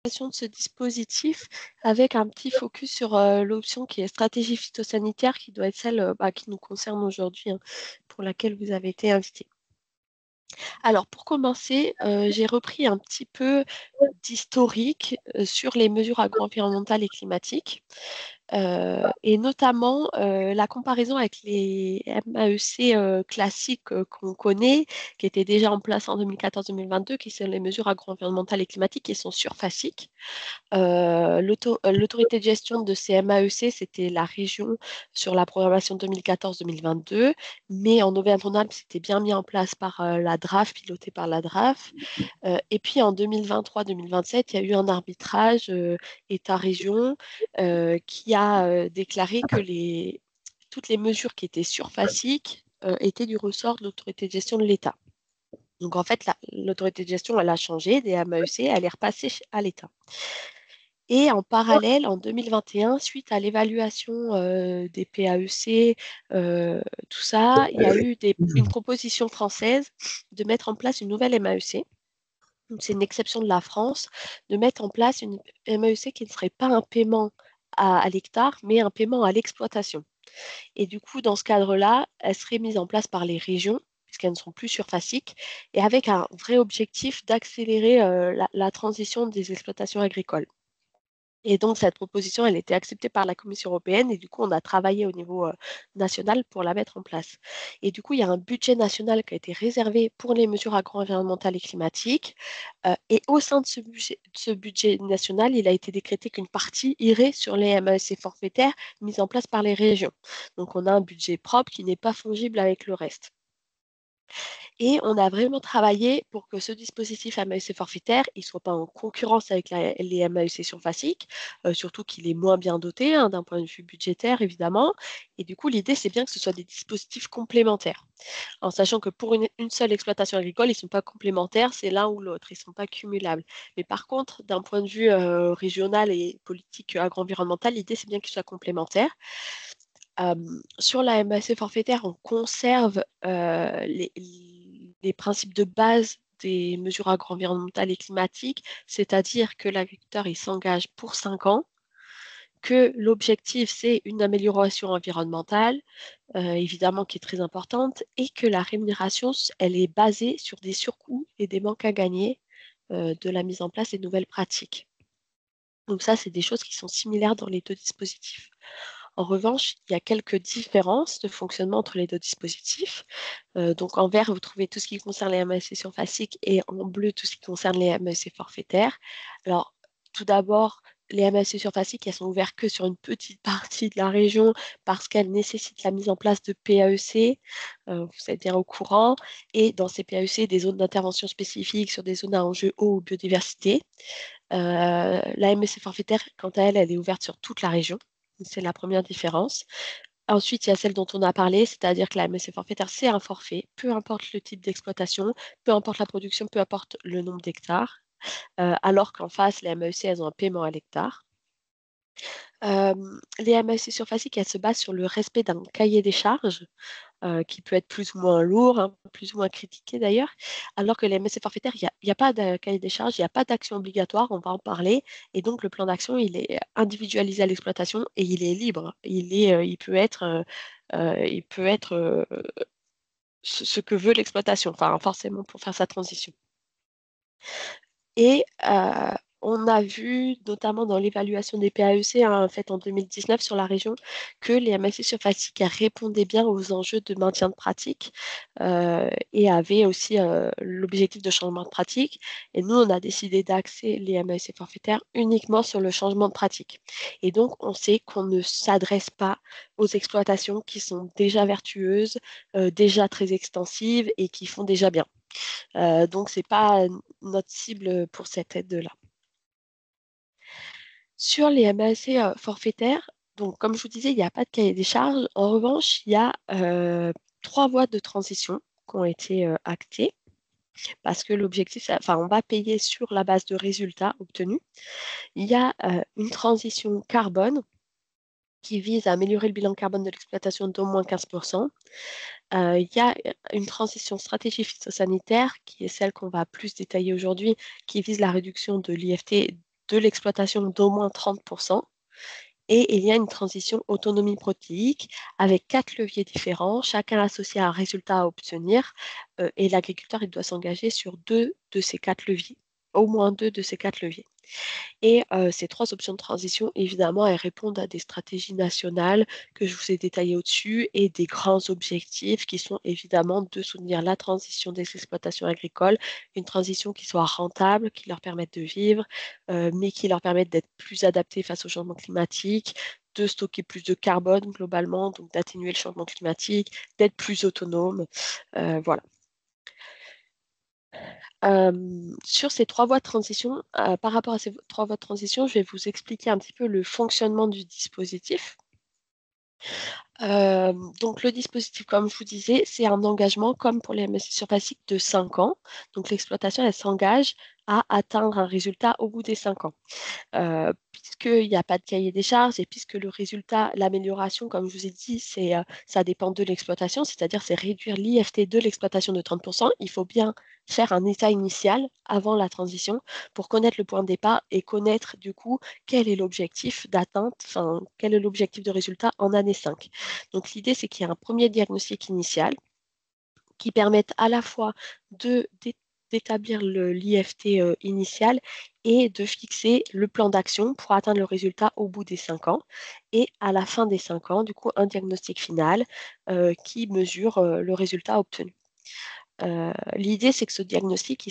de ce dispositif avec un petit focus sur l'option qui est stratégie phytosanitaire, qui doit être celle qui nous concerne aujourd'hui, hein, pour laquelle vous avez été invité. Alors, pour commencer, j'ai repris un petit peu d'historique sur les mesures agro-environnementales et climatiques. Et notamment la comparaison avec les MAEC classiques qu'on connaît, qui étaient déjà en place en 2014-2022, qui sont les mesures agro-environnementales et climatiques qui sont surfaciques. L'autorité de gestion de ces MAEC, c'était la région sur la programmation 2014-2022, mais en Auvergne-Rhône-Alpes, c'était bien mis en place par la DRAF, piloté par la DRAF. Et puis en 2023-2027, il y a eu un arbitrage État-région qui a déclaré que toutes les mesures qui étaient surfaciques étaient du ressort de l'autorité de gestion de l'État. Donc en fait, l'autorité de gestion, elle a changé des MAEC, elle est repassée à l'État. Et en parallèle, en 2021, suite à l'évaluation des PAEC, tout ça, il y a eu une proposition française de mettre en place une nouvelle MAEC. C'est une exception de la France, de mettre en place une MAEC qui ne serait pas un paiement à l'hectare, mais un paiement à l'exploitation. Et du coup, dans ce cadre-là, elle serait mise en place par les régions, puisqu'elles ne sont plus surfaciques, et avec un vrai objectif d'accélérer la transition des exploitations agricoles. Et donc, cette proposition, elle a été acceptée par la Commission européenne et du coup, on a travaillé au niveau national pour la mettre en place. Et du coup, il y a un budget national qui a été réservé pour les mesures agro-environnementales et climatiques. Et au sein de ce budget national, il a été décrété qu'une partie irait sur les MAEC forfaitaires mises en place par les régions. Donc, on a un budget propre qui n'est pas fongible avec le reste. Et on a vraiment travaillé pour que ce dispositif MAEC forfaitaire ne soit pas en concurrence avec les MAEC surfaciques, surtout qu'il est moins bien doté hein, d'un point de vue budgétaire, évidemment. Et du coup, l'idée, c'est bien que ce soit des dispositifs complémentaires, en sachant que pour une seule exploitation agricole, ils ne sont pas complémentaires, c'est l'un ou l'autre, ils ne sont pas cumulables. Mais par contre, d'un point de vue régional et politique agro-environnementale, l'idée, c'est bien qu'ils soient complémentaires. Sur la MAC forfaitaire, on conserve les principes de base des mesures agro-environnementales et climatiques, c'est-à-dire que l'agriculteur il s'engage pour 5 ans, que l'objectif c'est une amélioration environnementale, évidemment qui est très importante, et que la rémunération elle est basée sur des surcoûts et des manques à gagner de la mise en place des nouvelles pratiques. Donc ça, c'est des choses qui sont similaires dans les deux dispositifs. En revanche, il y a quelques différences de fonctionnement entre les deux dispositifs. Donc en vert, vous trouvez tout ce qui concerne les MAEC surfaciques et en bleu, tout ce qui concerne les MAEC forfaitaires. Alors, tout d'abord, les MAEC surfaciques, elles sont ouvertes que sur une petite partie de la région parce qu'elles nécessitent la mise en place de PAEC, vous êtes bien au courant, et dans ces PAEC, des zones d'intervention spécifiques sur des zones à enjeu eau ou biodiversité. La MSC forfaitaire, quant à elle, elle est ouverte sur toute la région. C'est la première différence. Ensuite, il y a celle dont on a parlé, c'est-à-dire que la MSC forfaitaire, c'est un forfait, peu importe le type d'exploitation, peu importe la production, peu importe le nombre d'hectares, alors qu'en face, les MEC, elles ont un paiement à l'hectare. Les MAEC surfaciques, elles se basent sur le respect d'un cahier des charges qui peut être plus ou moins lourd, hein, plus ou moins critiqué d'ailleurs, alors que les MSC forfaitaires, il n'y a pas de cahier des charges, il n'y a pas d'action obligatoire, on va en parler, et donc le plan d'action, il est individualisé à l'exploitation et il est libre. Il peut être ce que veut l'exploitation, enfin forcément pour faire sa transition. Et on a vu, notamment dans l'évaluation des PAEC faite en 2019 sur la région, que les MSC surfaciques répondaient bien aux enjeux de maintien de pratique et avaient aussi l'objectif de changement de pratique. Et nous, on a décidé d'axer les MSC forfaitaires uniquement sur le changement de pratique. Et donc, on sait qu'on ne s'adresse pas aux exploitations qui sont déjà vertueuses, déjà très extensives et qui font déjà bien. Donc, ce n'est pas notre cible pour cette aide-là. Sur les MAC forfaitaires, donc, comme je vous disais, il n'y a pas de cahier des charges. En revanche, il y a 3 voies de transition qui ont été actées parce que l'objectif, enfin, on va payer sur la base de résultats obtenus. Il y a une transition carbone qui vise à améliorer le bilan carbone de l'exploitation d'au moins 15%. Il y a une transition stratégie phytosanitaire qui est celle qu'on va plus détailler aujourd'hui, qui vise la réduction de l'IFT de l'exploitation d'au moins 30%. Et il y a une transition autonomie protéique avec 4 leviers différents, chacun associé à un résultat à obtenir. Et l'agriculteur, il doit s'engager sur 2 de ces 4 leviers, au moins 2 de ces 4 leviers. Et ces 3 options de transition, évidemment, elles répondent à des stratégies nationales que je vous ai détaillées au-dessus et des grands objectifs qui sont évidemment de soutenir la transition des exploitations agricoles, une transition qui soit rentable, qui leur permette de vivre, mais qui leur permette d'être plus adaptées face au changement climatique, de stocker plus de carbone globalement, donc d'atténuer le changement climatique, d'être plus autonome. Voilà. Sur ces 3 voies de transition, par rapport à ces 3 voies de transition, je vais vous expliquer un petit peu le fonctionnement du dispositif. Euh, donc le dispositif, comme je vous disais, c'est un engagement comme pour les MSC surfaciques de 5 ans. Donc l'exploitation, elle s'engage à atteindre un résultat au bout des 5 ans. Puisqu'il n'y a pas de cahier des charges et puisque le résultat, l'amélioration, comme je vous ai dit, ça dépend de l'exploitation, c'est-à-dire c'est réduire l'IFT de l'exploitation de 30%. Il faut bien faire un état initial avant la transition pour connaître le point de départ et connaître du coup quel est l'objectif d'atteinte, enfin quel est l'objectif de résultat en année 5. Donc l'idée, c'est qu'il y a un premier diagnostic initial qui permette à la fois d'établir l'IFT initial et de fixer le plan d'action pour atteindre le résultat au bout des 5 ans. Et à la fin des 5 ans, du coup, un diagnostic final qui mesure le résultat obtenu. L'idée, c'est que ce diagnostic, ce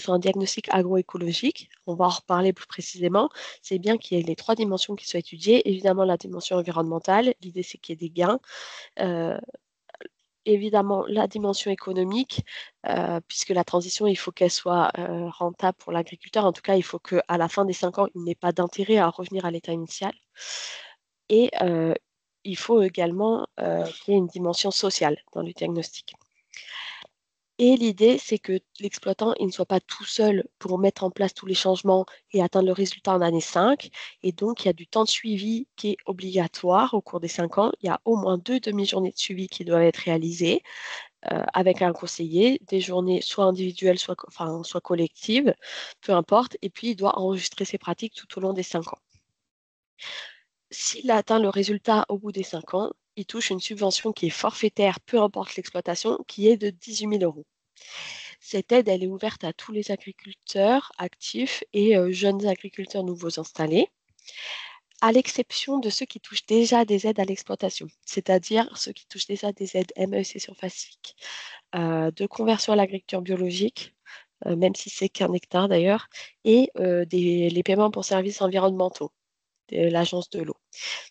soit un diagnostic agroécologique. On va en reparler plus précisément. C'est bien qu'il y ait les 3 dimensions qui soient étudiées. Évidemment, la dimension environnementale. L'idée, c'est qu'il y ait des gains. Euh, Évidemment la dimension économique, puisque la transition, il faut qu'elle soit rentable pour l'agriculteur. En tout cas, il faut qu'à la fin des 5 ans, il n'ait pas d'intérêt à revenir à l'état initial. Et il faut également qu'il y ait une dimension sociale dans le diagnostic. Et l'idée, c'est que l'exploitant, il ne soit pas tout seul pour mettre en place tous les changements et atteindre le résultat en année 5. Et donc, il y a du temps de suivi qui est obligatoire au cours des 5 ans. Il y a au moins 2 demi-journées de suivi qui doivent être réalisées avec un conseiller, des journées soit individuelles, soit collectives, peu importe. Et puis, il doit enregistrer ses pratiques tout au long des 5 ans. S'il atteint le résultat au bout des 5 ans, il touche une subvention qui est forfaitaire, peu importe l'exploitation, qui est de 18 000 euros. Cette aide, elle est ouverte à tous les agriculteurs actifs et jeunes agriculteurs nouveaux installés, à l'exception de ceux qui touchent déjà des aides à l'exploitation, c'est-à-dire ceux qui touchent déjà des aides MEC surfaciques, de conversion à l'agriculture biologique, même si c'est qu'un hectare d'ailleurs, et les paiements pour services environnementaux de l'Agence de l'eau.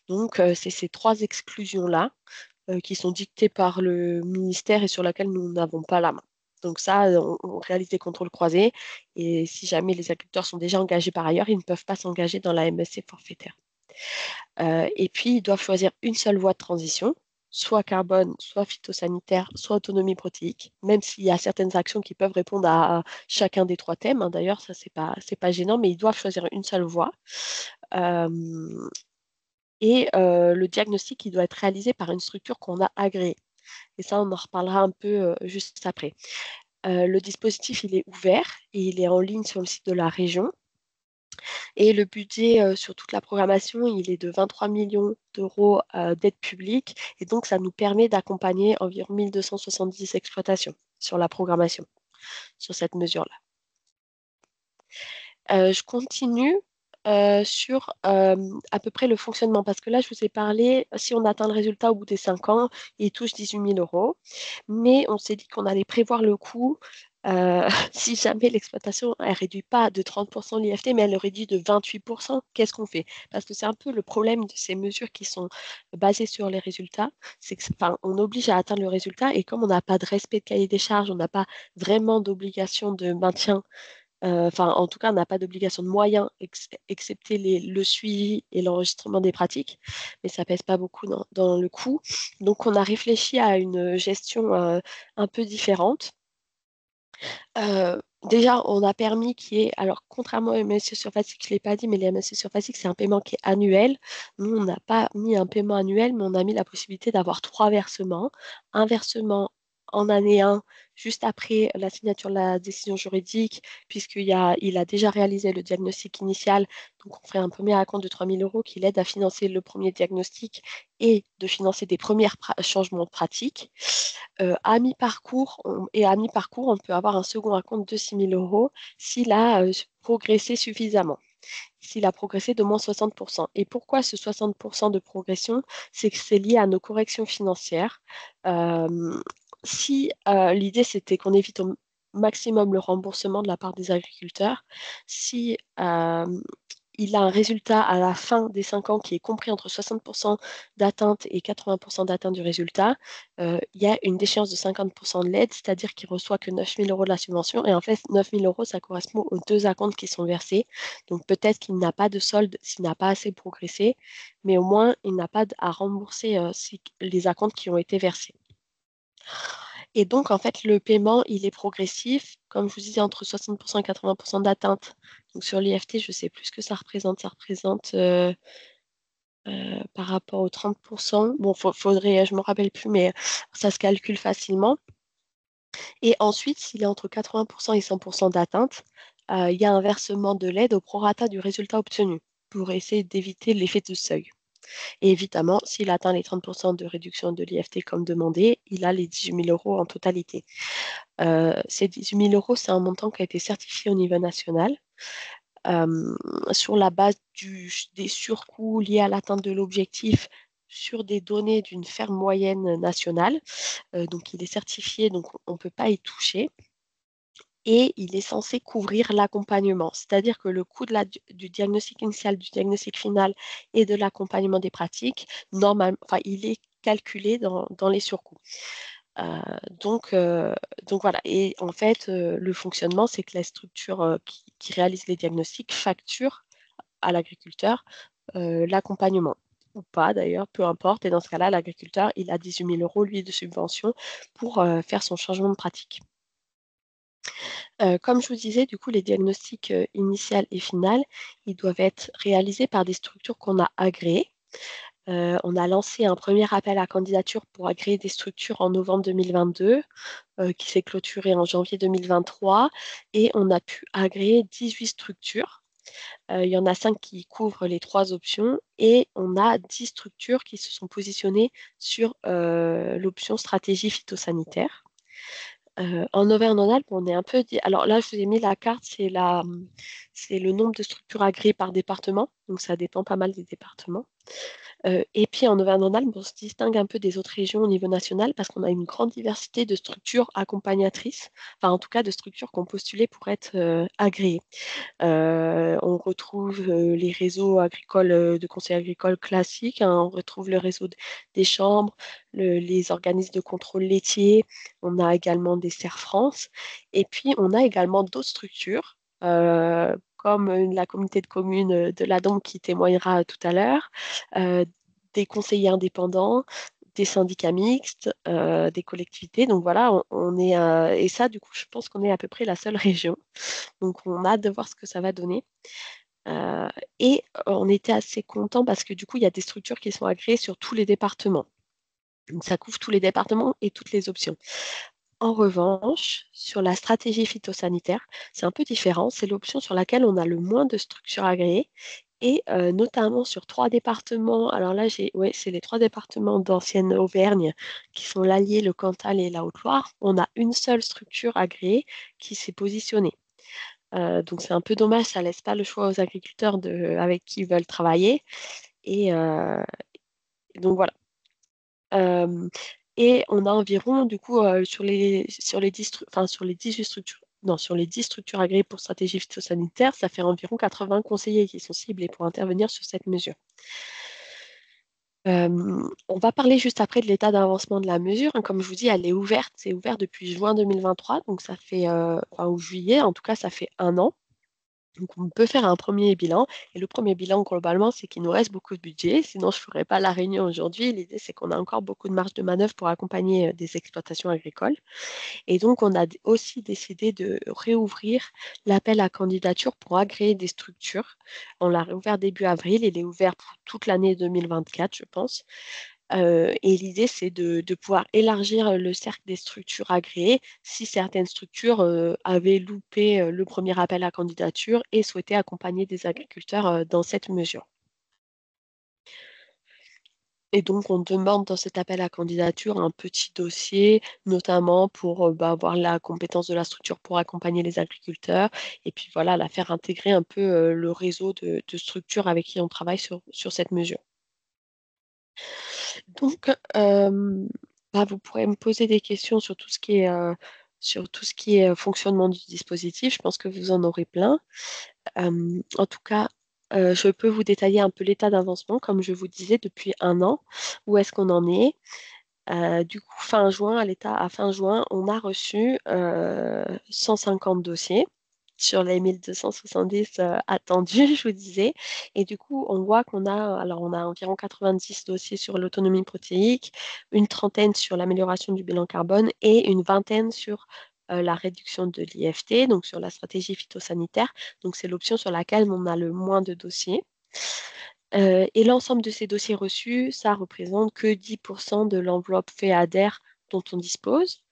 Donc, c'est ces 3 exclusions-là qui sont dictées par le ministère et sur lesquelles nous n'avons pas la main. Donc ça, on réalise des contrôles croisés et si jamais les agriculteurs sont déjà engagés par ailleurs, ils ne peuvent pas s'engager dans la MSC forfaitaire. Et puis, ils doivent choisir une seule voie de transition, soit carbone, soit phytosanitaire, soit autonomie protéique, même s'il y a certaines actions qui peuvent répondre à chacun des 3 thèmes. Hein. D'ailleurs, ça, c'est pas gênant, mais ils doivent choisir une seule voie. Euh, et le diagnostic, il doit être réalisé par une structure qu'on a agréée. Et ça, on en reparlera un peu juste après. Le dispositif, il est ouvert et il est en ligne sur le site de la région. Et le budget sur toute la programmation, il est de 23 millions d'euros d'aide publique. Et donc, ça nous permet d'accompagner environ 1270 exploitations sur la programmation, sur cette mesure-là. Je continue sur à peu près le fonctionnement, parce que là, je vous ai parlé, si on atteint le résultat au bout des 5 ans, il touche 18 000 euros. Mais on s'est dit qu'on allait prévoir le coût si jamais l'exploitation, elle réduit pas de 30% l'IFT, mais elle le réduit de 28%, qu'est-ce qu'on fait? Parce que c'est un peu le problème de ces mesures qui sont basées sur les résultats, c'est que, enfin, on oblige à atteindre le résultat et comme on n'a pas de respect de cahier des charges, on n'a pas vraiment d'obligation de maintien. Enfin, en tout cas, on n'a pas d'obligation de moyens, excepté le suivi et l'enregistrement des pratiques, mais ça pèse pas beaucoup dans le coût. Donc, on a réfléchi à une gestion un peu différente. Déjà, on a permis qu'il y ait, alors contrairement aux MSC surfacique, je ne l'ai pas dit, mais les MSC surfacique, c'est un paiement qui est annuel. Nous, on n'a pas mis un paiement annuel, mais on a mis la possibilité d'avoir 3 versements. Un versement en année 1, juste après la signature de la décision juridique, il a déjà réalisé le diagnostic initial. Donc, on ferait un premier acompte de 3 000 euros qui l'aide à financer le premier diagnostic et de financer des premiers changements de pratique. À mi-parcours, on peut avoir un second acompte de 6 000 euros s'il a progressé suffisamment, s'il a progressé d'au moins 60%. Et pourquoi ce 60% de progression? C'est que c'est lié à nos corrections financières. Euh, si l'idée c'était qu'on évite au maximum le remboursement de la part des agriculteurs, si il a un résultat à la fin des 5 ans qui est compris entre 60% d'atteinte et 80% d'atteinte du résultat, il y a une déchéance de 50% de l'aide, c'est-à-dire qu'il ne reçoit que 9 000 euros de la subvention. Et en fait, 9 000 euros, ça correspond aux deux acomptes qui sont versés. Donc peut-être qu'il n'a pas de solde s'il n'a pas assez progressé, mais au moins, il n'a pas à rembourser les acomptes qui ont été versés. Et donc, en fait, le paiement, il est progressif, comme je vous disais, entre 60% et 80% d'atteinte. Donc, sur l'IFT, je ne sais plus ce que ça représente. Ça représente par rapport aux 30%. Bon, faudrait, je ne me rappelle plus, mais ça se calcule facilement. Et ensuite, s'il est entre 80% et 100% d'atteinte, il y a un versement de l'aide au prorata du résultat obtenu pour essayer d'éviter l'effet de seuil. Et évidemment, s'il atteint les 30% de réduction de l'IFT comme demandé, il a les 18 000 euros en totalité. Ces 18 000 euros, c'est un montant qui a été certifié au niveau national sur la base des surcoûts liés à l'atteinte de l'objectif sur des données d'une ferme moyenne nationale. Donc, il est certifié, donc on ne peut pas y toucher. Et il est censé couvrir l'accompagnement, c'est-à-dire que le coût du diagnostic initial, du diagnostic final et de l'accompagnement des pratiques, normalement, enfin, il est calculé dans les surcoûts. Euh, donc, euh, donc voilà. Et en fait, le fonctionnement, c'est que la structure qui réalise les diagnostics facture à l'agriculteur l'accompagnement ou pas d'ailleurs, peu importe. Et dans ce cas-là, l'agriculteur, il a 18 000 euros, lui, de subvention pour faire son changement de pratique. Comme je vous disais, du coup, les diagnostics initial et final, ils doivent être réalisés par des structures qu'on a agréées. On a lancé un premier appel à candidature pour agréer des structures en novembre 2022, qui s'est clôturé en janvier 2023, et on a pu agréer 18 structures. Il y en a 5 qui couvrent les 3 options, et on a 10 structures qui se sont positionnées sur l'option stratégie phytosanitaire. En Auvergne-Rhône-Alpes, on est un peu. Alors là, je vous ai mis la carte, c'est le nombre de structures agréées par département. Donc ça dépend pas mal des départements. Et puis en Auvergne-Rhône-Alpes, on se distingue un peu des autres régions au niveau national parce qu'on a une grande diversité de structures accompagnatrices, enfin en tout cas de structures qui ont postulé pour être agréées. On retrouve les réseaux agricoles de conseils agricoles classiques, hein, on retrouve le réseau des chambres, les organismes de contrôle laitier, on a également des serres France, et puis on a également d'autres structures. Comme la communauté de communes de la Dombe qui témoignera tout à l'heure, euh, des conseillers indépendants, des syndicats mixtes, des collectivités. Donc voilà, on est, et ça, du coup, je pense qu'on est à peu près la seule région. Donc, on a hâte de voir ce que ça va donner. Euh, et on était assez content parce que du coup, il y a des structures qui sont agréées sur tous les départements. Donc, ça couvre tous les départements et toutes les options. En revanche, sur la stratégie phytosanitaire, c'est un peu différent. C'est l'option sur laquelle on a le moins de structures agréées et notamment sur 3 départements. Alors là, ouais, c'est les 3 départements d'ancienne Auvergne qui sont l'Allier, le Cantal et la Haute-Loire. On a une seule structure agréée qui s'est positionnée. Donc c'est un peu dommage, ça laisse pas le choix aux agriculteurs avec qui ils veulent travailler. Et donc voilà. Euh, et on a environ, du coup, sur les 18 structures, non, sur les 10 structures agréées pour stratégie phytosanitaire, ça fait environ 80 conseillers qui sont ciblés pour intervenir sur cette mesure. On va parler juste après de l'état d'avancement de la mesure, hein. Comme je vous dis, elle est ouverte. C'est ouvert depuis juin 2023, donc ça fait, enfin, ou juillet, en tout cas, ça fait un an. Donc, on peut faire un premier bilan. Et le premier bilan, globalement, c'est qu'il nous reste beaucoup de budget. Sinon, je ne ferais pas la réunion aujourd'hui. L'idée, c'est qu'on a encore beaucoup de marge de manœuvre pour accompagner des exploitations agricoles. Et donc, on a aussi décidé de réouvrir l'appel à candidature pour agréer des structures. On l'a réouvert début avril. Il est ouvert pour toute l'année 2024, je pense. Et l'idée, c'est de pouvoir élargir le cercle des structures agréées si certaines structures avaient loupé le premier appel à candidature et souhaitaient accompagner des agriculteurs dans cette mesure. Et donc, on demande dans cet appel à candidature un petit dossier, notamment pour avoir la compétence de la structure pour accompagner les agriculteurs, et puis voilà, la faire intégrer un peu le réseau de structures avec qui on travaille sur cette mesure. Donc, vous pourrez me poser des questions sur tout ce qui est fonctionnement du dispositif. Je pense que vous en aurez plein. En tout cas, je peux vous détailler un peu l'état d'avancement, comme je vous disais, depuis un an. Où est-ce qu'on en est? Du coup, à fin juin, on a reçu 150 dossiers sur les 1270 attendus, je vous disais. Et du coup, on voit on a environ 90 dossiers sur l'autonomie protéique, une trentaine sur l'amélioration du bilan carbone et une vingtaine sur la réduction de l'IFT, donc sur la stratégie phytosanitaire. Donc, c'est l'option sur laquelle on a le moins de dossiers. Et l'ensemble de ces dossiers reçus, ça représente que 10% de l'enveloppe FEADER dont on dispose.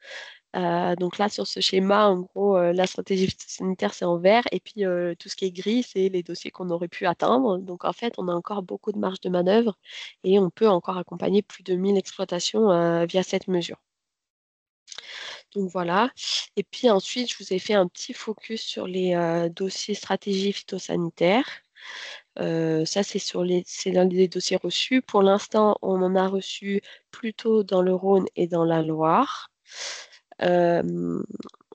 Donc là, sur ce schéma, en gros, la stratégie sanitaire, c'est en vert, et puis tout ce qui est gris, c'est les dossiers qu'on aurait pu atteindre. Donc en fait, on a encore beaucoup de marge de manœuvre et on peut encore accompagner plus de 1000 exploitations via cette mesure. Donc voilà. Et puis ensuite, je vous ai fait un petit focus sur les dossiers stratégie phytosanitaire. Ça, c'est l'un des dossiers reçus. Pour l'instant, on en a reçu plutôt dans le Rhône et dans la Loire. Euh,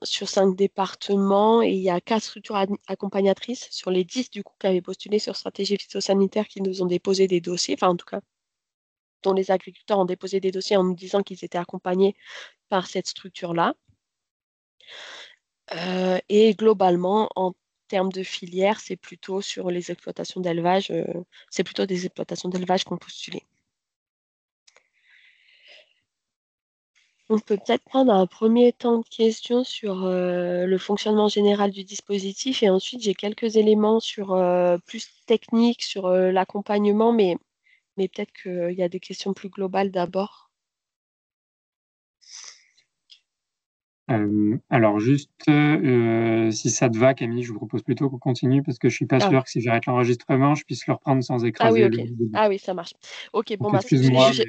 sur 5 départements, et il y a 4 structures accompagnatrices sur les 10 du coup qui avaient postulé sur stratégie phytosanitaire qui nous ont déposé des dossiers, enfin en tout cas dont les agriculteurs ont déposé des dossiers en nous disant qu'ils étaient accompagnés par cette structure-là. Et globalement, en termes de filière, c'est plutôt sur les exploitations d'élevage, c'est plutôt des exploitations d'élevage qui ont postulé. On peut peut-être prendre un premier temps de questions sur le fonctionnement général du dispositif et ensuite j'ai quelques éléments sur plus techniques sur l'accompagnement, mais peut-être qu'il y a des questions plus globales d'abord. Alors juste, si ça te va, Camille, je vous propose plutôt qu'on continue parce que je suis pas Ah, sûr que si j'arrête l'enregistrement, je puisse le reprendre sans ah oui, écraser ok. le début. Ah oui, ça marche. Ok, bon, Donc bah, excuse-moi, mais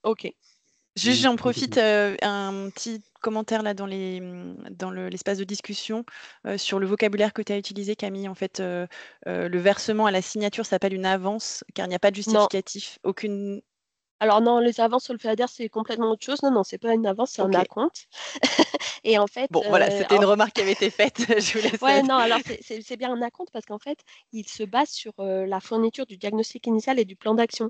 ok. Juste, j'en profite, un petit commentaire là dans l'espace de discussion sur le vocabulaire que tu as utilisé, Camille. En fait, le versement à la signature s'appelle une avance car il n'y a pas de Non. justificatif, aucune. Alors non, les avances sur le FEADER, c'est complètement autre chose. Non, non, c'est pas une avance, c'est un Ok. acompte. Et en fait, Bon, voilà, c'était une remarque qui avait été faite. Je vous laisse. ouais, non, alors c'est bien un acompte parce qu'en fait, il se base sur la fourniture du diagnostic initial et du plan d'action.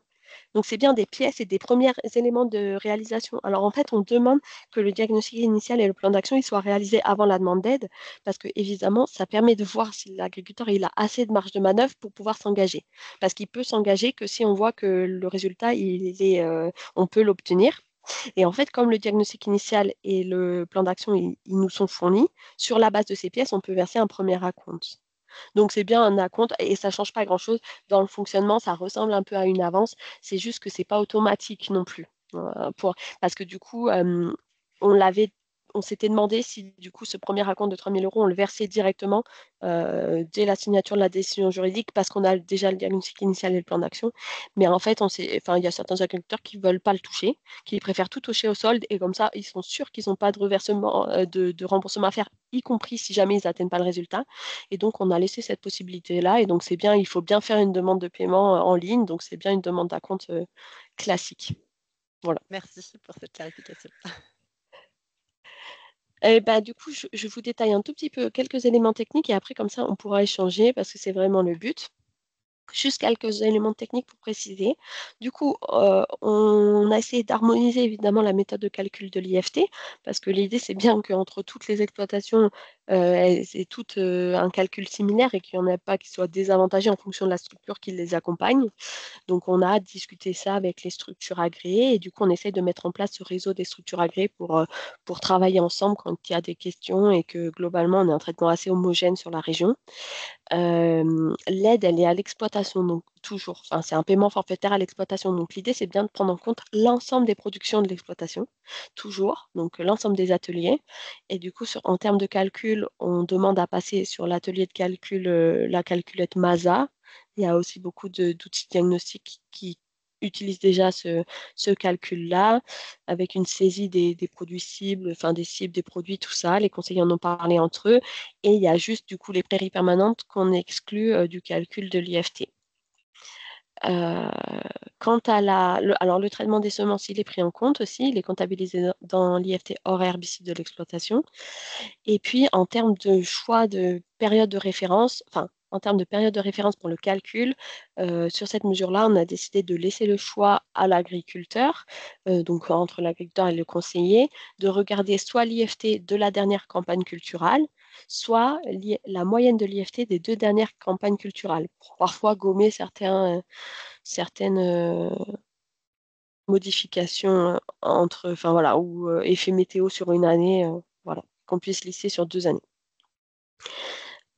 Donc, c'est bien des pièces et des premiers éléments de réalisation. Alors, en fait, on demande que le diagnostic initial et le plan d'action ils soient réalisés avant la demande d'aide parce que, évidemment, ça permet de voir si l'agriculteur il a assez de marge de manœuvre pour pouvoir s'engager. Parce qu'il peut s'engager que si on voit que le résultat, on peut l'obtenir. Et en fait, comme le diagnostic initial et le plan d'action, ils nous sont fournis, sur la base de ces pièces, on peut verser un premier acompte. Donc c'est bien un acompte et ça ne change pas grand-chose dans le fonctionnement, ça ressemble un peu à une avance, c'est juste que c'est pas automatique non plus. Parce que du coup, on l'avait, on s'était demandé si du coup ce premier acompte de 3 000 euros, on le versait directement dès la signature de la décision juridique parce qu'on a déjà le diagnostic initial et le plan d'action. Mais en fait, il y a certains agriculteurs qui ne veulent pas le toucher, qui préfèrent tout toucher au solde et comme ça, ils sont sûrs qu'ils n'ont pas de reversement, de remboursement à faire, y compris si jamais ils n'atteignent pas le résultat. Et donc, on a laissé cette possibilité-là. Et donc, c'est bien, il faut bien faire une demande de paiement en ligne. Donc, c'est bien une demande d'acompte classique. Voilà. Merci pour cette clarification. Et bah, du coup, je vous détaille un tout petit peu quelques éléments techniques et après, comme ça, on pourra échanger parce que c'est vraiment le but. Juste quelques éléments techniques pour préciser. Du coup, on a essayé d'harmoniser évidemment la méthode de calcul de l'IFT, parce que l'idée, c'est bien qu'entre toutes les exploitations, elles aient toutes un calcul similaire et qu'il n'y en ait pas qui soient désavantagés en fonction de la structure qui les accompagne. Donc, on a discuté ça avec les structures agréées et du coup, on essaye de mettre en place ce réseau des structures agréées pour travailler ensemble quand il y a des questions et que globalement, on a un traitement assez homogène sur la région. L'aide, elle est à l'exploitation. Donc, toujours. Enfin, c'est un paiement forfaitaire à l'exploitation. Donc l'idée, c'est bien de prendre en compte l'ensemble des productions de l'exploitation, toujours, donc l'ensemble des ateliers. Et du coup, en termes de calcul, on demande à passer sur l'atelier de calcul, la calculette MASA. Il y a aussi beaucoup d'outils diagnostiques qui utilisent déjà ce calcul-là, avec une saisie des produits cibles, enfin des cibles des produits, tout ça. Les conseillers en ont parlé entre eux. Et il y a juste du coup les prairies permanentes qu'on exclut du calcul de l'IFT. Euh, Quant à alors le traitement des semences, il est pris en compte aussi, il est comptabilisé dans l'IFT hors herbicide de l'exploitation. Et puis en termes de choix de période de référence, enfin en termes de période de référence pour le calcul, sur cette mesure-là, on a décidé de laisser le choix à l'agriculteur, donc entre l'agriculteur et le conseiller, de regarder soit l'IFT de la dernière campagne culturale, soit la moyenne de l'IFT des 2 dernières campagnes culturales, pour parfois gommer certaines modifications entre, enfin voilà, ou effet météo sur une année, voilà, qu'on puisse lisser sur 2 années.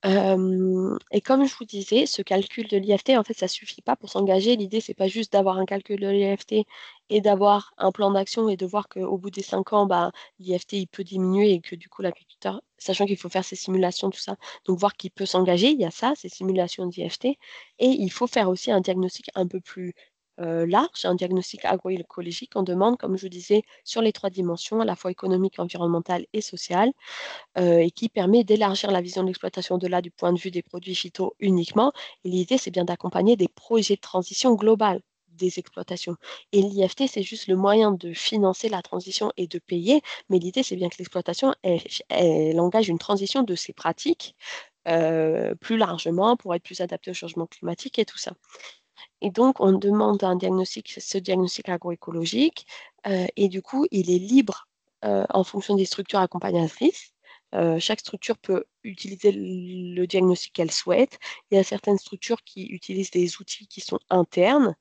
Et comme je vous disais, ce calcul de l'IFT, en fait, ça suffit pas pour s'engager. L'idée, c'est pas juste d'avoir un calcul de l'IFT et d'avoir un plan d'action et de voir qu'au bout des 5 ans, bah, l'IFT il peut diminuer et que du coup, l'agriculteur, sachant qu'il faut faire ces simulations, tout ça, donc voir qu'il peut s'engager, il y a ça, ces simulations d'IFT. Et il faut faire aussi un diagnostic un peu plus large, un diagnostic agroécologique. On demande, comme je vous disais, sur les 3 dimensions, à la fois économique, environnementale et sociale et qui permet d'élargir la vision de l'exploitation au-delà du point de vue des produits phyto uniquement. Et l'idée, c'est bien d'accompagner des projets de transition globale des exploitations. Et l'IFT, c'est juste le moyen de financer la transition et de payer, mais l'idée, c'est bien que l'exploitation, elle engage une transition de ses pratiques plus largement pour être plus adaptée au changement climatique et tout ça. Et donc, on demande un diagnostic, ce diagnostic agroécologique, et du coup, il est libre en fonction des structures accompagnatrices. Chaque structure peut utiliser le diagnostic qu'elle souhaite. Il y a certaines structures qui utilisent des outils qui sont internes,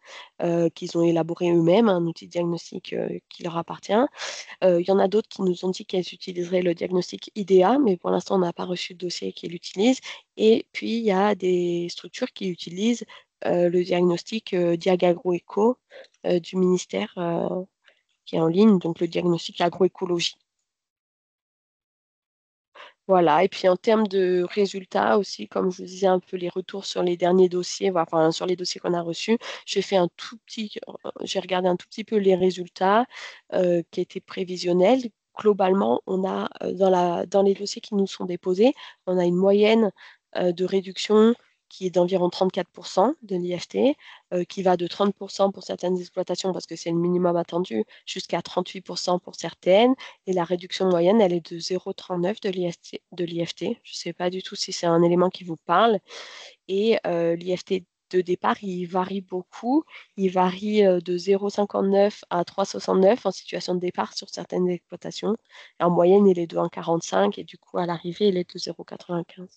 qu'ils ont élaborés eux-mêmes, un outil diagnostic qui leur appartient. Il y en a d'autres qui nous ont dit qu'elles utiliseraient le diagnostic IDEA, mais pour l'instant, on n'a pas reçu de dossier qui l'utilise. Et puis, il y a des structures qui utilisent le diagnostic Diagagroeco du ministère qui est en ligne, donc le diagnostic agroécologie. Voilà, et puis en termes de résultats aussi, comme je vous disais un peu les retours sur les derniers dossiers, enfin sur les dossiers qu'on a reçus, j'ai regardé un tout petit peu les résultats qui étaient prévisionnels. Globalement, on a dans les dossiers qui nous sont déposés, on a une moyenne de réduction qui est d'environ 34% de l'IFT, qui va de 30% pour certaines exploitations parce que c'est le minimum attendu, jusqu'à 38% pour certaines. Et la réduction moyenne, elle est de 0,39 de l'IFT. Je ne sais pas du tout si c'est un élément qui vous parle. Et l'IFT de départ, il varie beaucoup. Il varie de 0,59 à 3,69 en situation de départ sur certaines exploitations. Et en moyenne, il est de 1,45 et du coup, à l'arrivée, il est de 0,95.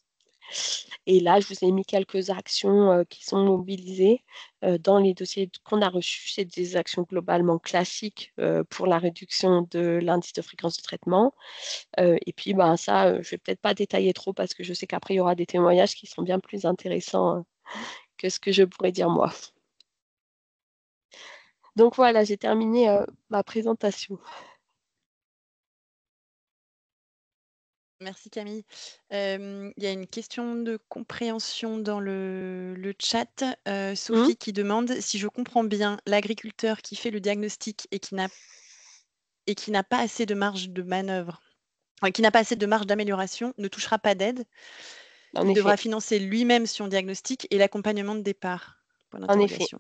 Et là, je vous ai mis quelques actions qui sont mobilisées dans les dossiers qu'on a reçus. C'est des actions globalement classiques pour la réduction de l'indice de fréquence de traitement. Et puis, ben, ça, je ne vais peut-être pas détailler trop parce que je sais qu'après, il y aura des témoignages qui seront bien plus intéressants que ce que je pourrais dire moi. Donc voilà, j'ai terminé ma présentation. Merci Camille. Il y a une question de compréhension dans le chat. Sophie qui demande si je comprends bien, l'agriculteur qui fait le diagnostic et qui n'a pas assez de marge de manœuvre, qui n'a pas assez de marge d'amélioration, ne touchera pas d'aide. En Il effet, devra financer lui-même son diagnostic et l'accompagnement de départ. Point en effet. d'interrogation.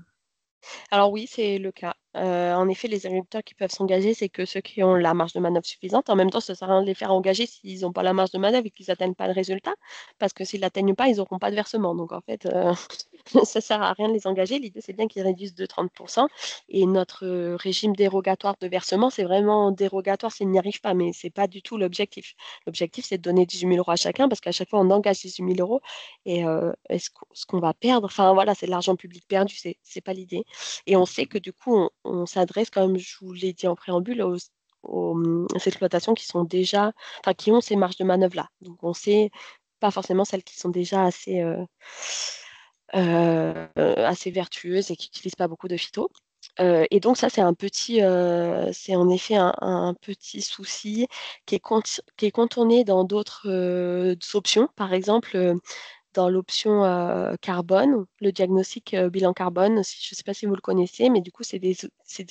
Alors oui, c'est le cas. En effet, les agriculteurs qui peuvent s'engager, c'est que ceux qui ont la marge de manœuvre suffisante. En même temps, ça ne sert à rien de les faire engager s'ils n'ont pas la marge de manœuvre et qu'ils n'atteignent pas le résultat. Parce que s'ils ne l'atteignent pas, ils n'auront pas de versement. Donc en fait, ça ne sert à rien de les engager. L'idée, c'est bien qu'ils réduisent de 30%. Et notre régime dérogatoire de versement, c'est vraiment dérogatoire s'ils n'y arrivent pas. Mais ce n'est pas du tout l'objectif. L'objectif, c'est de donner 18 000 euros à chacun parce qu'à chaque fois, on engage 18 000 euros. Et ce qu'on va perdre, enfin voilà, c'est de l'argent public perdu. C'est pas l'idée. Et on sait que du coup, on s'adresse, comme je vous l'ai dit en préambule, aux exploitations qui sont déjà, enfin, qui ont ces marges de manœuvre-là. Donc, on sait pas forcément celles qui sont déjà assez assez vertueuses et qui n'utilisent pas beaucoup de phyto. Et donc ça, c'est en effet un petit souci qui est contourné dans d'autres options. Par exemple, dans l'option carbone, le diagnostic bilan carbone, je ne sais pas si vous le connaissez, mais du coup, c'est des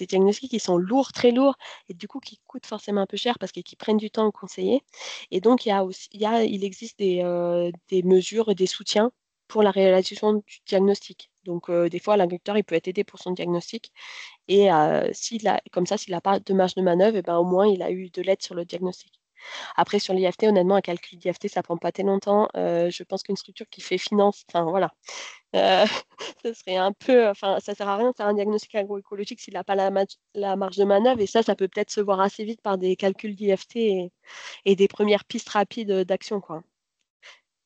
diagnostics qui sont lourds, très lourds, et du coup, qui coûtent forcément un peu cher parce qu'ils prennent du temps à conseiller. Et donc, il existe des mesures, des soutiens pour la réalisation du diagnostic. Donc, des fois, l'agriculteur, il peut être aidé pour son diagnostic. Et comme ça, s'il n'a pas de marge de manœuvre, eh ben, au moins, il a eu de l'aide sur le diagnostic. Après, sur l'IFT, honnêtement, un calcul d'IFT, ça prend pas très longtemps. Je pense qu'une structure qui fait finance, enfin voilà, euh, ça serait un peu, enfin, ça sert à rien de faire un diagnostic agroécologique s'il n'a pas la marge de manœuvre. Et ça peut peut-être se voir assez vite par des calculs d'IFT et des premières pistes rapides d'action, quoi.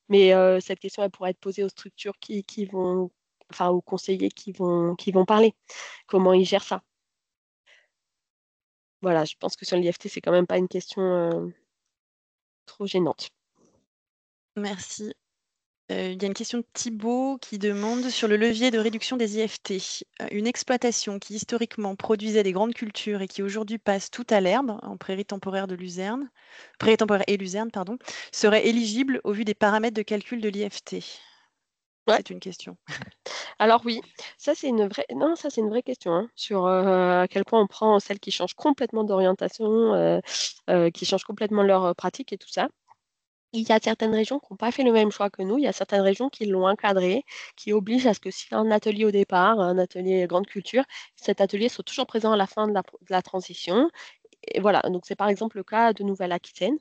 Mais cette question, elle pourrait être posée aux structures qui vont, enfin, aux conseillers qui vont parler. Comment ils gèrent ça? Voilà, je pense que sur l'IFT, c'est quand même pas une question trop gênante. Merci. Il y a une question de Thibaut qui demande sur le levier de réduction des IFT. Une exploitation qui historiquement produisait des grandes cultures et qui aujourd'hui passe tout à l'herbe, en prairie temporaire de Luzerne, prairie temporaire et Luzerne, pardon, serait éligible au vu des paramètres de calcul de l'IFT. Ouais. C'est une question. Alors oui, ça c'est une vraie question hein, sur à quel point on prend celles qui changent complètement d'orientation, qui changent complètement leur pratique et tout ça. Il y a certaines régions qui n'ont pas fait le même choix que nous. Il y a certaines régions qui l'ont encadré, qui obligent à ce que s'il y a un atelier au départ, un atelier grande culture, cet atelier soit toujours présent à la fin de la transition. Et voilà, donc c'est par exemple le cas de Nouvelle-Aquitaine.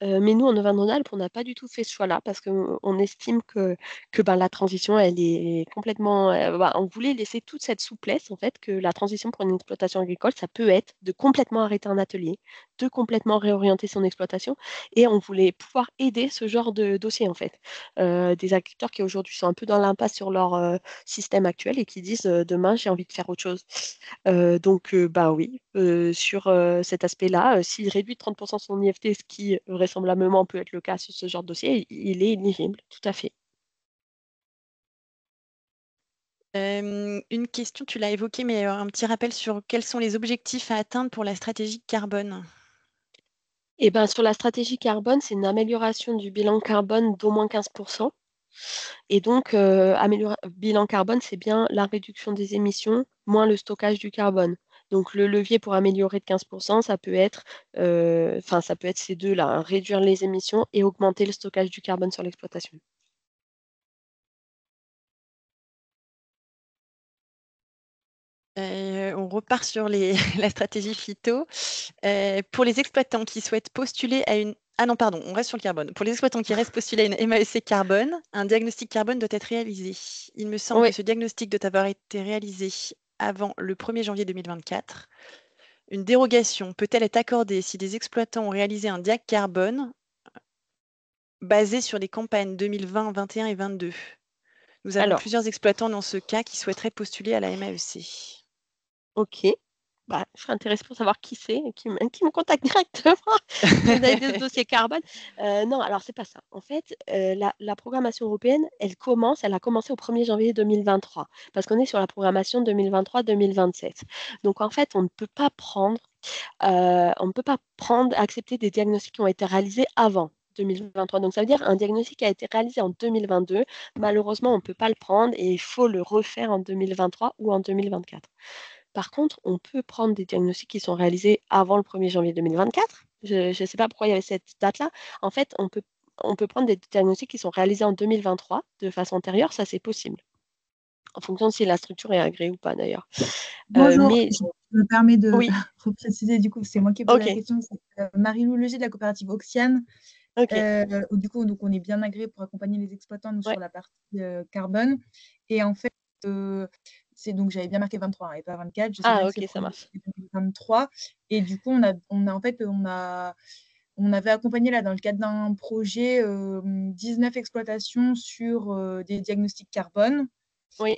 Mais nous, en Auvergne-Rhône-Alpes, on n'a pas du tout fait ce choix-là parce qu'on estime que ben, la transition, elle est complètement. On voulait laisser toute cette souplesse, en fait, que la transition pour une exploitation agricole, ça peut être de complètement arrêter un atelier, de complètement réorienter son exploitation. Et on voulait pouvoir aider ce genre de dossier, en fait. Des agriculteurs qui aujourd'hui sont un peu dans l'impasse sur leur système actuel et qui disent demain, j'ai envie de faire autre chose. Bah oui, sur cet aspect-là, s'il réduit de 30% son IFT, ce qui vraisemblablement peut être le cas sur ce genre de dossier, il est éligible, tout à fait. Une question, tu l'as évoquée, mais un petit rappel sur quels sont les objectifs à atteindre pour la stratégie carbone. Et ben, sur la stratégie carbone, c'est une amélioration du bilan carbone d'au moins 15%. Et donc, bilan carbone, c'est bien la réduction des émissions moins le stockage du carbone. Donc, le levier pour améliorer de 15%, ça peut être ces deux-là, hein, réduire les émissions et augmenter le stockage du carbone sur l'exploitation. On repart sur la stratégie phyto. Pour les exploitants qui souhaitent postuler à une... Ah non, pardon, on reste sur le carbone. Pour les exploitants qui restent postulés à une MAEC carbone, un diagnostic carbone doit être réalisé. Il me semble Oui, que ce diagnostic doit avoir été réalisé avant le 1er janvier 2024. Une dérogation peut-elle être accordée si des exploitants ont réalisé un diag carbone basé sur les campagnes 2020, 21 et 22? Nous avons alors. plusieurs exploitants dans ce cas qui souhaiteraient postuler à la MAEC. Ok. Bah, je serais intéressée pour savoir qui c'est, qui me contacte directement pour valider ce dossier carbone. Non, alors c'est pas ça. En fait, la programmation européenne, elle a commencé au 1er janvier 2023, parce qu'on est sur la programmation 2023-2027. Donc en fait, on ne peut pas prendre, accepter des diagnostics qui ont été réalisés avant 2023. Donc ça veut dire un diagnostic qui a été réalisé en 2022. Malheureusement, on ne peut pas le prendre et il faut le refaire en 2023 ou en 2024. Par contre, on peut prendre des diagnostics qui sont réalisés avant le 1er janvier 2024. Je ne sais pas pourquoi il y avait cette date-là. En fait, on peut prendre des diagnostics qui sont réalisés en 2023 de façon antérieure, ça c'est possible. En fonction de si la structure est agréée ou pas d'ailleurs. Bonjour, Mais je me permets de oui, repréciser, du coup, c'est moi qui ai posé la ok, question, c'est Marie-Lou Leger de la coopérative Oxiane. ok, Du coup, donc, on est bien agréé pour accompagner les exploitants nous, ouais, sur la partie carbone. Et en fait, c'est donc j'avais bien marqué 23 et pas 24. Je sais bien ah que c'est ok, ça premier marche. 2023. Et du coup, on avait accompagné là dans le cadre d'un projet 19 exploitations sur des diagnostics carbone. Oui,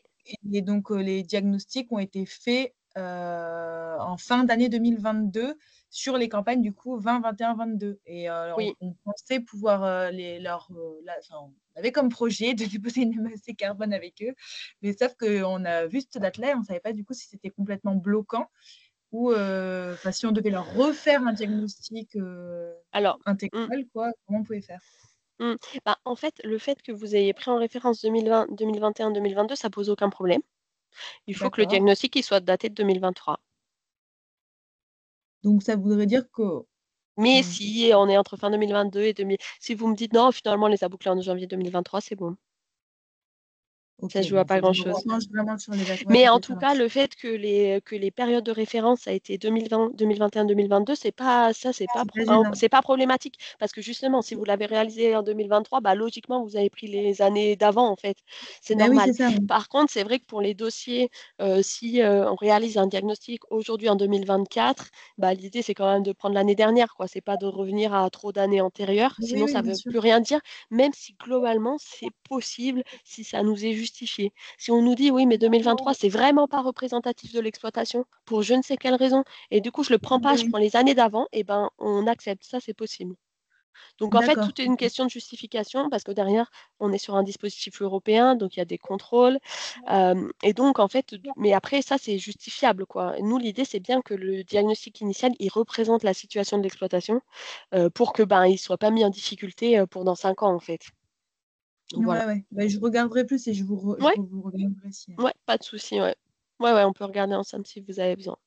Et donc, les diagnostics ont été faits en fin d'année 2022, sur les campagnes du coup 20, 21, 22. Et Oui. on pensait pouvoir on avait comme projet de déposer une MAC carbone avec eux, mais sauf qu'on a vu cette date-là et on ne savait pas du coup si c'était complètement bloquant ou si on devait leur refaire un diagnostic Alors, intégral, quoi, comment on pouvait faire. bah, en fait, le fait que vous ayez pris en référence 2020, 2021, 2022, ça pose aucun problème. Il faut que le D'accord. diagnostic il soit daté de 2023. Donc ça voudrait dire que Mais si on est entre fin 2022 et 2000, si vous me dites non, finalement, on les a bouclés en janvier 2023, c'est bon. OK, Ça joue à bon, pas faut que je me grand-chose. repenche vraiment sur les dates. Ouais, Mais OK, en ça tout cas, marche. le fait que les périodes de référence a été 2020, 2021, 2022, c'est pas C'est pas gênant. c'est pas problématique parce que justement, si vous l'avez réalisé en 2023, bah logiquement, vous avez pris les années d'avant en fait. C'est Ben oui, normal. c'est ça. Oui. Par contre, c'est vrai que pour les dossiers, si on réalise un diagnostic aujourd'hui en 2024, bah l'idée c'est quand même de prendre l'année dernière, quoi. C'est pas de revenir à trop d'années antérieures, Oui, sinon oui, ça bien veut sûr. plus rien dire, même si globalement c'est possible si ça nous est justifié. Si on nous dit oui, mais 2023, c'est vraiment pas représentatif de l'exploitation pour je ne sais quelle raison, et du coup je le prends Oui, pas, je oui. prends les années d'avant, et ben on accepte, ça c'est possible. Donc en fait, D'accord. tout est une question de justification parce que derrière, on est sur un dispositif européen, donc il y a des contrôles. Et donc en fait, mais après, ça c'est justifiable, quoi. Nous, l'idée, c'est bien que le diagnostic initial, il représente la situation de l'exploitation pour que ben, il ne soit pas mis en difficulté pour dans 5 ans, en fait. Donc voilà. Ouais, ouais. Ben, je regarderai plus et Ouais, vous reviendrai si. ouais, pas de souci, ouais. Ouais, ouais, on peut regarder ensemble si vous avez besoin.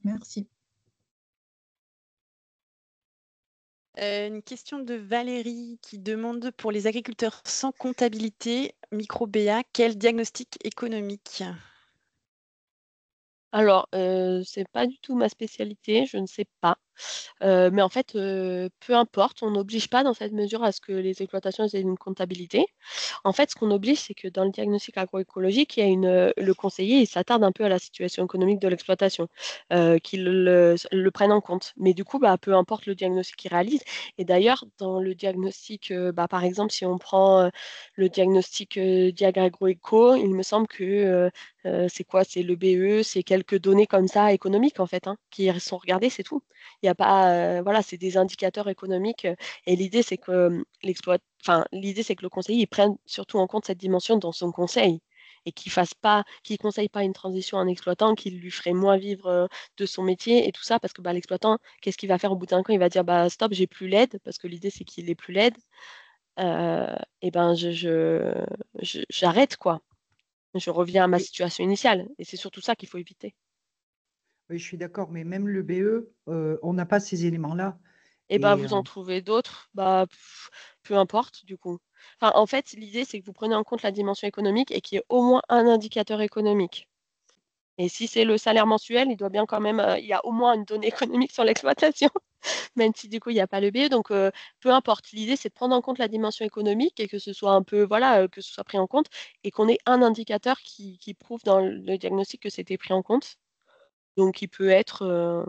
Merci. Une question de Valérie qui demande pour les agriculteurs sans comptabilité, micro-BA, quel diagnostic économique? Alors, c'est pas du tout ma spécialité, je ne sais pas. Mais en fait, peu importe, on n'oblige pas dans cette mesure à ce que les exploitations aient une comptabilité. En fait, ce qu'on oblige, c'est que dans le diagnostic agroécologique, il y a le conseiller, il s'attarde un peu à la situation économique de l'exploitation, qu'il le prenne en compte. Mais du coup, bah, peu importe le diagnostic qu'il réalise. Et d'ailleurs, dans le diagnostic, bah, par exemple, si on prend le diagnostic Diag agroéco, il me semble que c'est quoi? C'est le BE, c'est quelques données comme ça économiques en fait, hein, qui sont regardées, c'est tout. Il y a pas, voilà, c'est des indicateurs économiques. Et l'idée, c'est que l'idée, c'est que le conseiller il prenne surtout en compte cette dimension dans son conseil et qu'il conseille pas une transition à un exploitant qui lui ferait moins vivre de son métier et tout ça, parce que bah, l'exploitant, qu'est-ce qu'il va faire au bout d'un an? Il va dire bah stop, j'ai plus l'aide, parce que l'idée c'est qu'il ait plus l'aide. Et ben j'arrête quoi. Je reviens à ma Oui, situation initiale. Et c'est surtout ça qu'il faut éviter. oui, je suis d'accord, mais même le BE, on n'a pas ces éléments-là. Et ben Et vous en trouvez d'autres, bah peu importe du coup. Enfin, en fait, l'idée c'est que vous prenez en compte la dimension économique et qu'il y ait au moins un indicateur économique. Et si c'est le salaire mensuel, il doit bien quand même, il y a au moins une donnée économique sur l'exploitation, même si du coup il n'y a pas le BE. Donc peu importe. L'idée c'est de prendre en compte la dimension économique et que ce soit un peu, voilà, que ce soit pris en compte et qu'on ait un indicateur qui prouve dans le diagnostic que c'était pris en compte. Donc il peut être,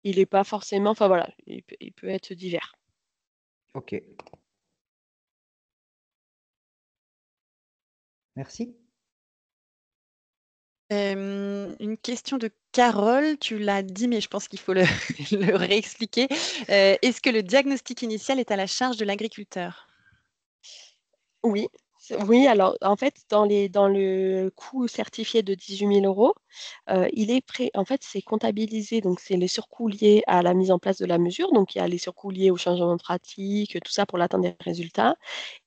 il n'est pas forcément, enfin voilà, il peut être divers. OK, merci. Une question de Carole, tu l'as dit, mais je pense qu'il faut le, le réexpliquer. Est-ce que le diagnostic initial est à la charge de l'agriculteur? Oui, oui, alors en fait, dans le coût certifié de 18 000 euros, en fait, c'est comptabilisé, donc c'est les surcoûts liés à la mise en place de la mesure, donc il y a les surcoûts liés au changement de pratique, tout ça pour l'atteinte des résultats,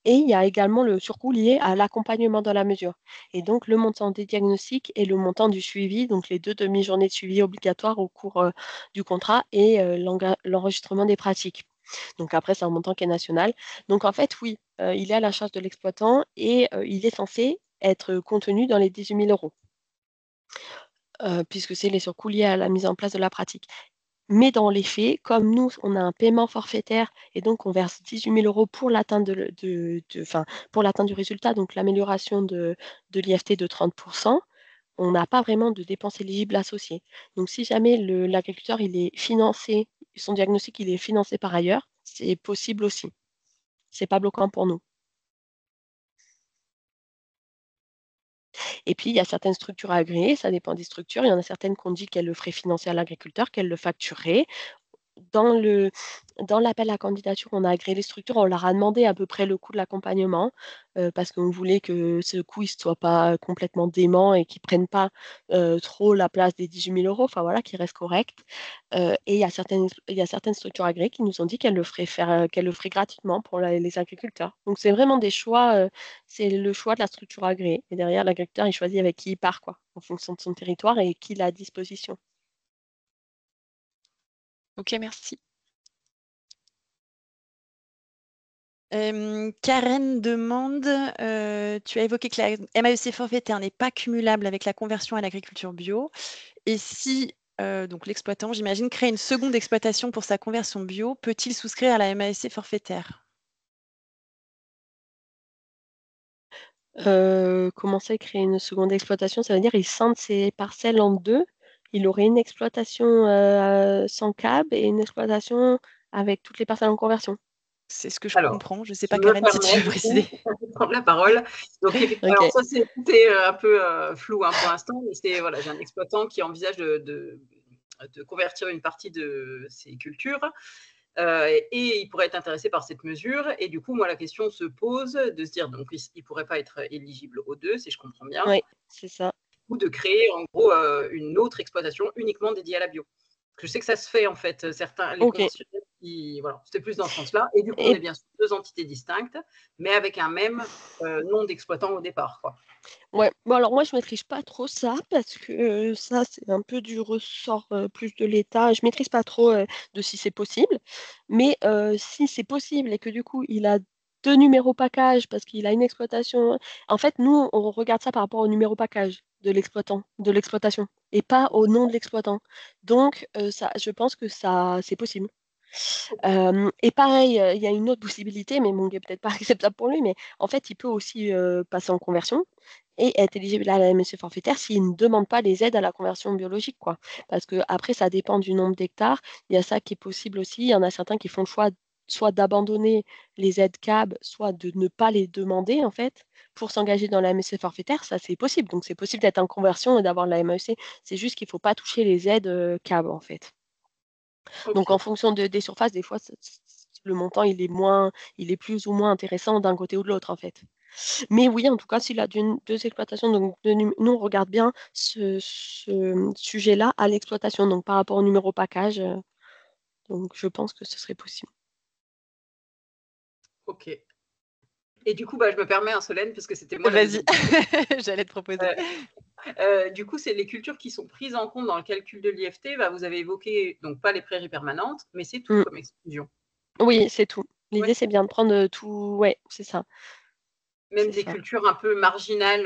et il y a également le surcoût lié à l'accompagnement dans la mesure. Et donc le montant des diagnostics et le montant du suivi, donc les 2 demi-journées de suivi obligatoires au cours du contrat et l'enregistrement des pratiques. Donc après, c'est un montant qui est national. Donc en fait, oui, il est à la charge de l'exploitant et il est censé être contenu dans les 18 000 euros, puisque c'est les surcoûts liés à la mise en place de la pratique. Mais dans les faits, comme nous, on a un paiement forfaitaire et donc on verse 18 000 euros pour l'atteinte pour l'atteinte du résultat, donc l'amélioration de l'IFT de 30%, on n'a pas vraiment de dépenses éligibles associées. Donc si jamais l'agriculteur il est financé, son diagnostic il est financé par ailleurs, c'est possible aussi. C'est pas bloquant pour nous. Et puis, il y a certaines structures agréées, ça dépend des structures. Il y en a certaines qu'on dit qu'elles le feraient financer à l'agriculteur, qu'elles le factureraient. Dans l'appel à candidature, on a agréé les structures, on leur a demandé à peu près le coût de l'accompagnement parce qu'on voulait que ce coût ne soit pas complètement dément et qu'ils ne prennent pas trop la place des 18 000 euros, enfin voilà, qu'ils restent corrects. Et il y a certaines structures agréées qui nous ont dit qu'elles le feraient gratuitement pour les agriculteurs. Donc c'est vraiment des choix, c'est le choix de la structure agréée. Et derrière, l'agriculteur, il choisit avec qui il part, quoi, en fonction de son territoire et qui il a à disposition. Ok, merci. Karen demande, tu as évoqué que la MAEC forfaitaire n'est pas cumulable avec la conversion à l'agriculture bio. Et si donc l'exploitant, j'imagine, crée une seconde exploitation pour sa conversion bio, peut-il souscrire à la MAEC forfaitaire? Commencer à créer une seconde exploitation, ça veut dire il scinde ses parcelles en deux. Il aurait une exploitation sans cab et une exploitation avec toutes les parcelles en conversion. C'est ce que je Alors, comprends. Je ne sais je pas, me Karen, si tu permets veux du préciser. coup de prendre la parole. Donc, Ok. alors ça, c'était un peu flou hein, pour l'instant, mais voilà, j'ai un exploitant qui envisage de convertir une partie de ses cultures et il pourrait être intéressé par cette mesure. Et du coup, moi, la question se pose de se dire, donc, il ne pourrait pas être éligible aux deux, si je comprends bien, Oui, c'est ça. ou de créer en gros une autre exploitation uniquement dédiée à la bio. Je sais que ça se fait en fait, les Ok. conventionnels, voilà, c'était plus dans ce sens-là. Et du coup, on est bien sur deux entités distinctes, mais avec un même nom d'exploitant au départ, quoi. Ouais, bon alors moi je maîtrise pas trop ça parce que ça c'est un peu du ressort plus de l'État. Je maîtrise pas trop de si c'est possible, mais si c'est possible et que du coup il a deux numéros package parce qu'il a une exploitation. En fait, nous on regarde ça par rapport au numéro package de l'exploitation et pas au nom de l'exploitant. Donc ça, je pense que ça c'est possible. Et pareil, il y a une autre possibilité, mais bon, qui est peut-être pas acceptable pour lui, mais en fait, il peut aussi passer en conversion et être éligible à la MSC forfaitaire s'il ne demande pas les aides à la conversion biologique, quoi. Parce que après, ça dépend du nombre d'hectares. Il y a ça qui est possible aussi. Il y en a certains qui font le choix soit d'abandonner les aides CAB, soit de ne pas les demander, en fait, pour s'engager dans la MSC forfaitaire. Ça, c'est possible. Donc, c'est possible d'être en conversion et d'avoir la MSC. C'est juste qu'il ne faut pas toucher les aides CAB, en fait. Donc, Ok. en fonction des surfaces, des fois, le montant, il est plus ou moins intéressant d'un côté ou de l'autre, en fait. Mais oui, en tout cas, s'il a deux exploitations, donc nous, on regarde bien ce sujet-là à l'exploitation, donc par rapport au numéro package. Donc, je pense que ce serait possible. Ok. Et du coup, je me permets, Solène, parce que c'était moi la Vas-y, deuxième. j'allais te proposer. Du coup, c'est les cultures qui sont prises en compte dans le calcul de l'IFT. Vous avez évoqué, donc pas les prairies permanentes, mais c'est tout comme exclusion. Oui, c'est tout. L'idée, Ouais. c'est bien de prendre tout. Ouais, c'est ça. Même C'est des ça. cultures un peu marginales.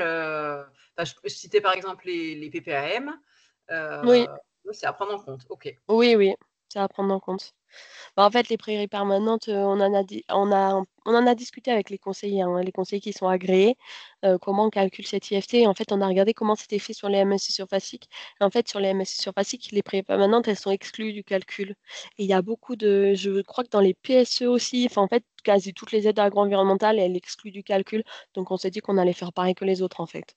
Je peux citer par exemple les PPAM. Oui, C'est à prendre en compte. Ok. oui, c'est à prendre en compte. En fait, les prairies permanentes, on en a discuté avec les conseillers, hein, les conseillers qui sont agréés, comment on calcule cette IFT. En fait, on a regardé comment c'était fait sur les MSC surfaciques. En fait, sur les MSC surfaciques, les prairies permanentes, elles sont exclues du calcul. Et il y a beaucoup je crois que dans les PSE aussi, enfin, en fait, quasi toutes les aides agroenvironnementales, elles excluent du calcul. Donc, on s'est dit qu'on allait faire pareil que les autres, en fait.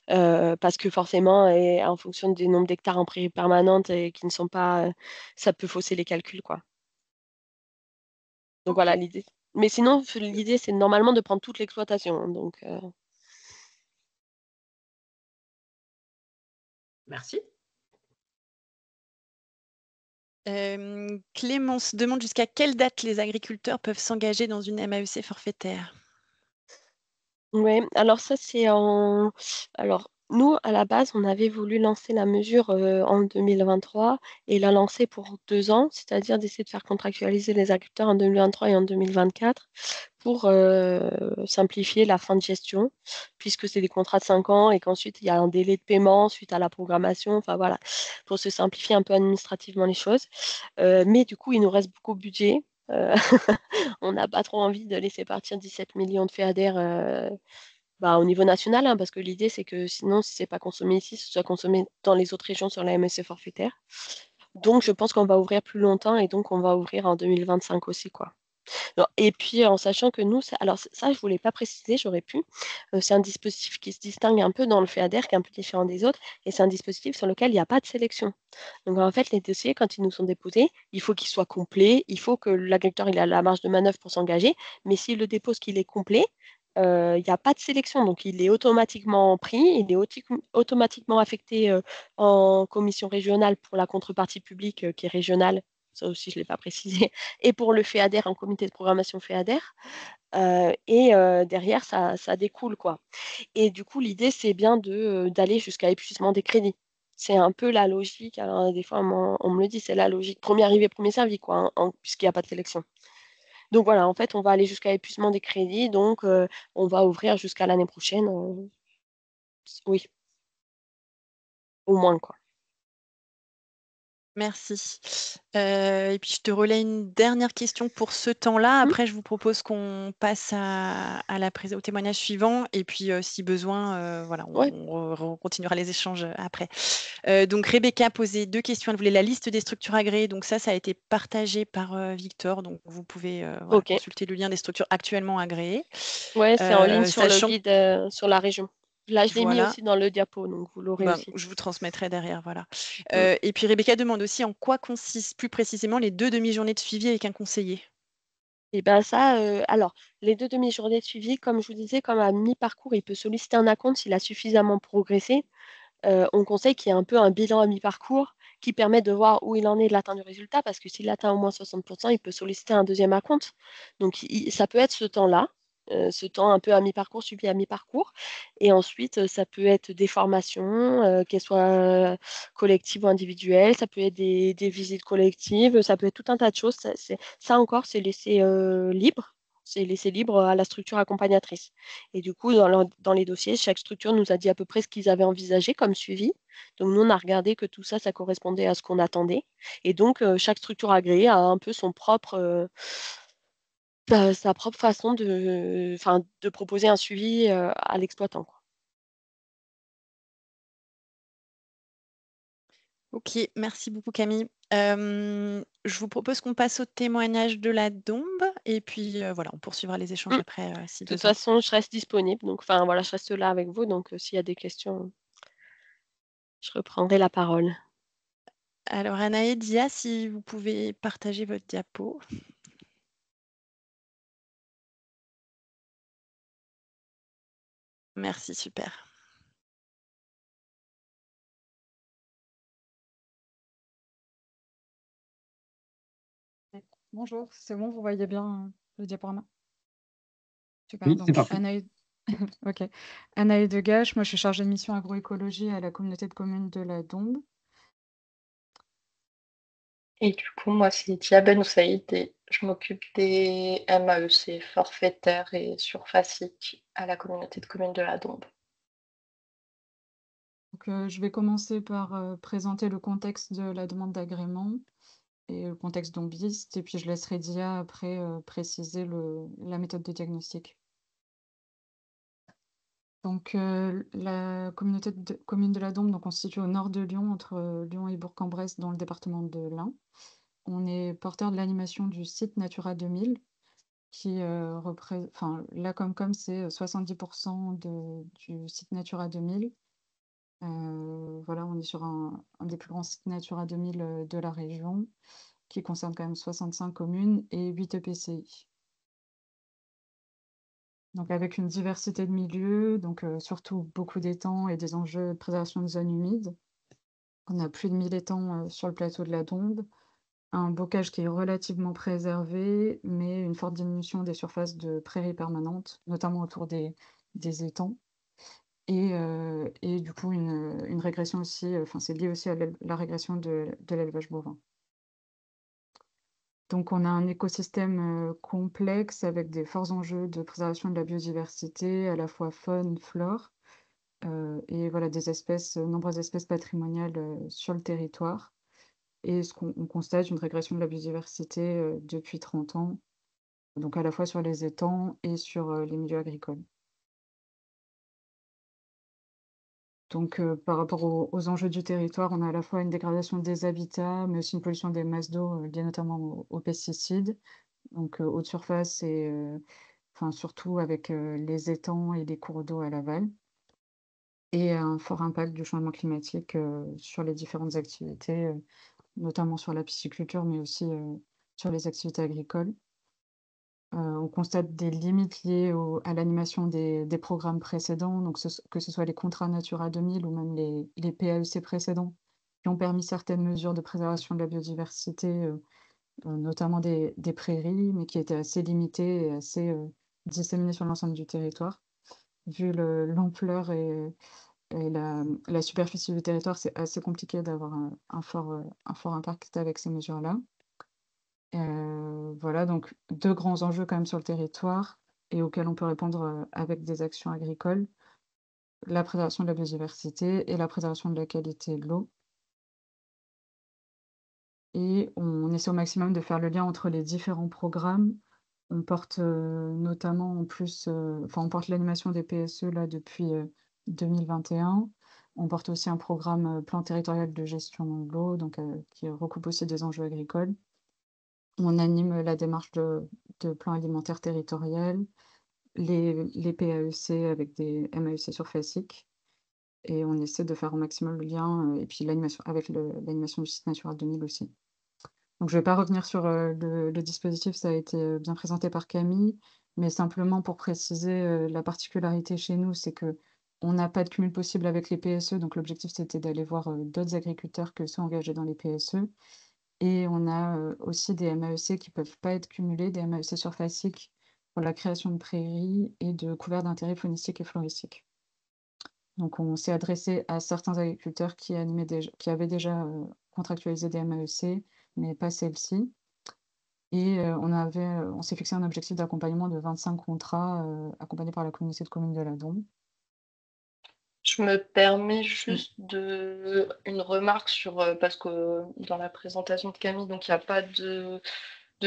Parce que forcément, et en fonction des nombres d'hectares en prairie permanente et qui ne sont pas, ça peut fausser les calculs, quoi. Donc voilà Ok. l'idée. Mais sinon, l'idée, c'est normalement de prendre toute l'exploitation, hein. Donc, Merci. Clémence demande jusqu'à quelle date les agriculteurs peuvent s'engager dans une MAEC forfaitaire? ouais, alors ça, c'est en. Alors, nous, à la base, on avait voulu lancer la mesure en 2023 et la lancer pour 2 ans, c'est-à-dire d'essayer de faire contractualiser les agriculteurs en 2023 et en 2024 pour simplifier la fin de gestion, puisque c'est des contrats de 5 ans et qu'ensuite, il y a un délai de paiement suite à la programmation, enfin voilà, pour se simplifier un peu administrativement les choses. Mais du coup, il nous reste beaucoup de budget. On n'a pas trop envie de laisser partir 17 millions de FEADER au niveau national, hein, parce que l'idée, c'est que sinon, si ce n'est pas consommé ici, ce soit consommé dans les autres régions sur la MSC forfaitaire. Donc, je pense qu'on va ouvrir plus longtemps et donc on va ouvrir en 2025 aussi, quoi. Non, et puis en sachant que nous, alors ça, je voulais pas préciser, j'aurais pu. C'est un dispositif qui se distingue un peu dans le FEADER, qui est un peu différent des autres, et c'est un dispositif sur lequel il n'y a pas de sélection. Donc en fait, les dossiers, quand ils nous sont déposés, il faut qu'ils soient complets, il faut que l'agriculteur il a la marge de manœuvre pour s'engager, mais s'il le dépose qu'il est complet, il n'y a pas de sélection, donc il est automatiquement pris, il est automatiquement affecté en commission régionale pour la contrepartie publique qui est régionale, ça aussi je ne l'ai pas précisé, et pour le FEADER, en comité de programmation FEADER, et derrière ça découle quoi. Et du coup l'idée c'est bien d'aller jusqu'à épuisement des crédits. C'est un peu la logique, alors des fois on me le dit, c'est la logique premier arrivé, premier servi quoi, puisqu'il n'y a pas de sélection. Donc voilà, en fait, on va aller jusqu'à épuisement des crédits, donc on va ouvrir jusqu'à l'année prochaine. Oui, au moins, quoi. Merci. Et puis je te relais une dernière question pour ce temps-là. Après, je vous propose qu'on passe au témoignage suivant. Et puis, si besoin, voilà, Ouais. on continuera les échanges après. Donc, Rebecca a posé 2 questions. Elle voulait la liste des structures agréées. Donc ça a été partagé par Victor. Donc, vous pouvez voilà, Ok. consulter le lien des structures actuellement agréées. Ouais, c'est en ligne sur le Sachant guide sur la région. Là, je l'ai mis voilà. aussi dans le diapo, donc vous l'aurez Ben, aussi. je vous transmettrai derrière, voilà. Mm. Et puis Rebecca demande aussi en quoi consistent plus précisément les 2 demi-journées de suivi avec un conseiller. Et ben ça, alors, les 2 demi-journées de suivi, comme je vous disais, comme à mi-parcours, il peut solliciter un acompte s'il a suffisamment progressé. On conseille qu'il y ait un peu un bilan à mi-parcours qui permet de voir où il en est de l'atteinte du résultat, parce que s'il atteint au moins 60%, il peut solliciter un deuxième acompte. Donc ça peut être ce temps-là, ce temps un peu à mi-parcours, suivi à mi-parcours. Et ensuite, ça peut être des formations, qu'elles soient collectives ou individuelles, ça peut être des visites collectives, ça peut être tout un tas de choses. Ça encore, c'est laissé libre. C'est laissé libre à la structure accompagnatrice. Et du coup, dans les dossiers, chaque structure nous a dit à peu près ce qu'ils avaient envisagé comme suivi. Donc, nous, on a regardé que tout ça, ça correspondait à ce qu'on attendait. Et donc, chaque structure agréée a un peu sa propre façon de proposer un suivi à l'exploitant, quoi. Ok, merci beaucoup Camille. Je vous propose qu'on passe au témoignage de la Dombe et puis voilà, on poursuivra les échanges Mm. après si De toute besoin. façon, je reste disponible. Donc, enfin, voilà, je reste là avec vous. Donc, s'il y a des questions, je reprendrai la parole. Alors Anaë, Dia, si vous pouvez partager votre diapo. Merci, super. Bonjour, c'est bon, vous voyez bien le diaporama? Super, Oui, c'est donc parfait. Anaïs, ok. Anaïs Degache, moi je suis chargée de mission agroécologie à la communauté de communes de la Dombe. Et du coup, moi, c'est Dia Ben Oussaïd et je m'occupe des MAEC forfaitaires et surfaciques à la communauté de communes de la Dombe. Donc, je vais commencer par présenter le contexte de la demande d'agrément et le contexte dombiste, et puis je laisserai Dia après préciser la méthode de diagnostic. Donc, la communauté de communes de la Dombe, donc, on se situe au nord de Lyon, entre Lyon et Bourg-en-Bresse, dans le département de l'Ain. On est porteur de l'animation du site Natura 2000, qui enfin, la Comcom, c'est 70% du site Natura 2000. Voilà, on est sur un des plus grands sites Natura 2000 de la région, qui concerne quand même 65 communes et 8 EPCI. Donc avec une diversité de milieux, donc surtout beaucoup d'étangs et des enjeux de préservation de zones humides. On a plus de 1000 étangs sur le plateau de la Dombe, un bocage qui est relativement préservé, mais une forte diminution des surfaces de prairies permanentes, notamment autour des étangs. Et du coup, une régression aussi, enfin c'est lié aussi à la régression de l'élevage bovin. Donc on a un écosystème complexe avec des forts enjeux de préservation de la biodiversité, à la fois faune, flore, et voilà des espèces, nombreuses espèces patrimoniales sur le territoire. Et on constate une régression de la biodiversité depuis 30 ans, donc à la fois sur les étangs et sur les milieux agricoles. Donc par rapport aux enjeux du territoire, on a à la fois une dégradation des habitats, mais aussi une pollution des masses d'eau liée notamment aux pesticides, donc haute surface et surtout avec les étangs et les cours d'eau à l'aval et un fort impact du changement climatique sur les différentes activités, notamment sur la pisciculture, mais aussi sur les activités agricoles. On constate des limites liées à l'animation des programmes précédents, donc que ce soit les contrats Natura 2000 ou même les PAEC précédents, qui ont permis certaines mesures de préservation de la biodiversité, notamment des prairies, mais qui étaient assez limitées et assez disséminées sur l'ensemble du territoire. Vu l'ampleur et la superficie du territoire, c'est assez compliqué d'avoir un fort impact avec ces mesures-là. Voilà, donc 2 grands enjeux quand même sur le territoire et auxquels on peut répondre, avec des actions agricoles. La préservation de la biodiversité et la préservation de la qualité de l'eau. Et on essaie au maximum de faire le lien entre les différents programmes. On porte, notamment en plus, on porte l'animation des PSE là depuis, 2021. On porte aussi un programme, plan territorial de gestion de l'eau, donc qui recoupe aussi des enjeux agricoles. On anime la démarche de plan alimentaire territorial, les PAEC avec des MAEC sur FASIC et on essaie de faire au maximum le lien, et puis l'animation avec l'animation du site Natura 2000 aussi. Donc je vais pas revenir sur, le dispositif, ça a été, bien présenté par Camille, mais simplement pour préciser, la particularité chez nous, c'est qu'on n'a pas de cumul possible avec les PSE, donc l'objectif c'était d'aller voir, d'autres agriculteurs que ceux engagés dans les PSE. Et on a, aussi des MAEC qui peuvent pas être cumulés, des MAEC sur FASIC pour la création de prairies et de couverts d'intérêt faunistique et floristique. Donc on s'est adressé à certains agriculteurs qui avaient déjà, contractualisé des MAEC, mais pas celle-ci. Et on s'est fixé un objectif d'accompagnement de 25 contrats, accompagnés par la communauté de communes de la Dombe. Je me permets Mmh. juste une remarque sur, parce que dans la présentation de Camille, donc il y a pas de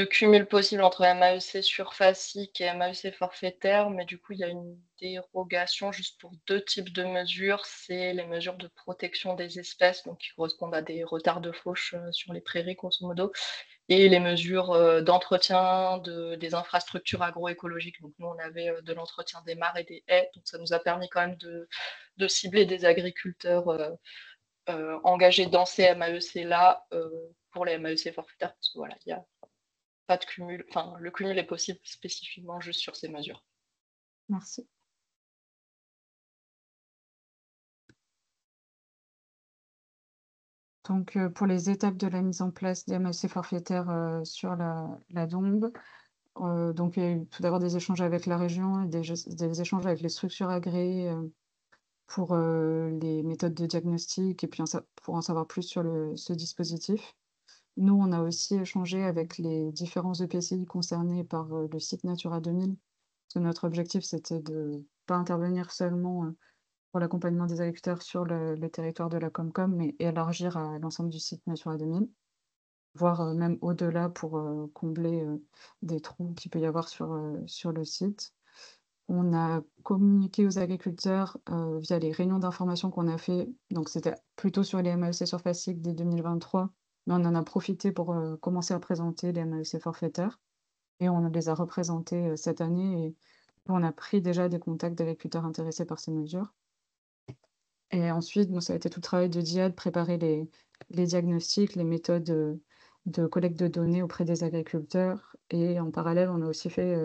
cumul possible entre MAEC surfacique et MAEC forfaitaire, mais du coup, il y a une dérogation juste pour 2 types de mesures. C'est les mesures de protection des espèces, donc qui correspondent à des retards de fauche, sur les prairies, grosso modo, et les mesures, d'entretien des infrastructures agroécologiques. Donc nous, on avait, de l'entretien des mares et des haies, donc ça nous a permis quand même de cibler des agriculteurs, engagés dans ces MAEC-là, pour les MAEC forfaitaires, parce que voilà, il y a pas de cumul, enfin, le cumul est possible spécifiquement juste sur ces mesures. Merci. Donc, pour les étapes de la mise en place des MAEC forfaitaires, sur la Dombe, donc il y a eu tout d'abord des échanges avec la région et des échanges avec les structures agréées, pour, les méthodes de diagnostic et puis pour en savoir plus sur ce dispositif. Nous, on a aussi échangé avec les différents EPCI concernés par, le site Natura 2000, parce que notre objectif, c'était de pas intervenir seulement, pour l'accompagnement des agriculteurs sur le territoire de la Comcom, mais élargir à l'ensemble du site Natura 2000, voire, même au-delà pour, combler, des trous qu'il peut y avoir sur le site. On a communiqué aux agriculteurs, via les réunions d'information qu'on a fait, donc c'était plutôt sur les MAEC sur FASIC dès 2023, mais on en a profité pour, commencer à présenter les MAEC forfaitaires et on les a représentés, cette année et on a pris déjà des contacts d'agriculteurs intéressés par ces mesures. Et ensuite, bon, ça a été tout le travail de DIAD, préparer les diagnostics, les méthodes, de collecte de données auprès des agriculteurs et en parallèle, on a aussi fait,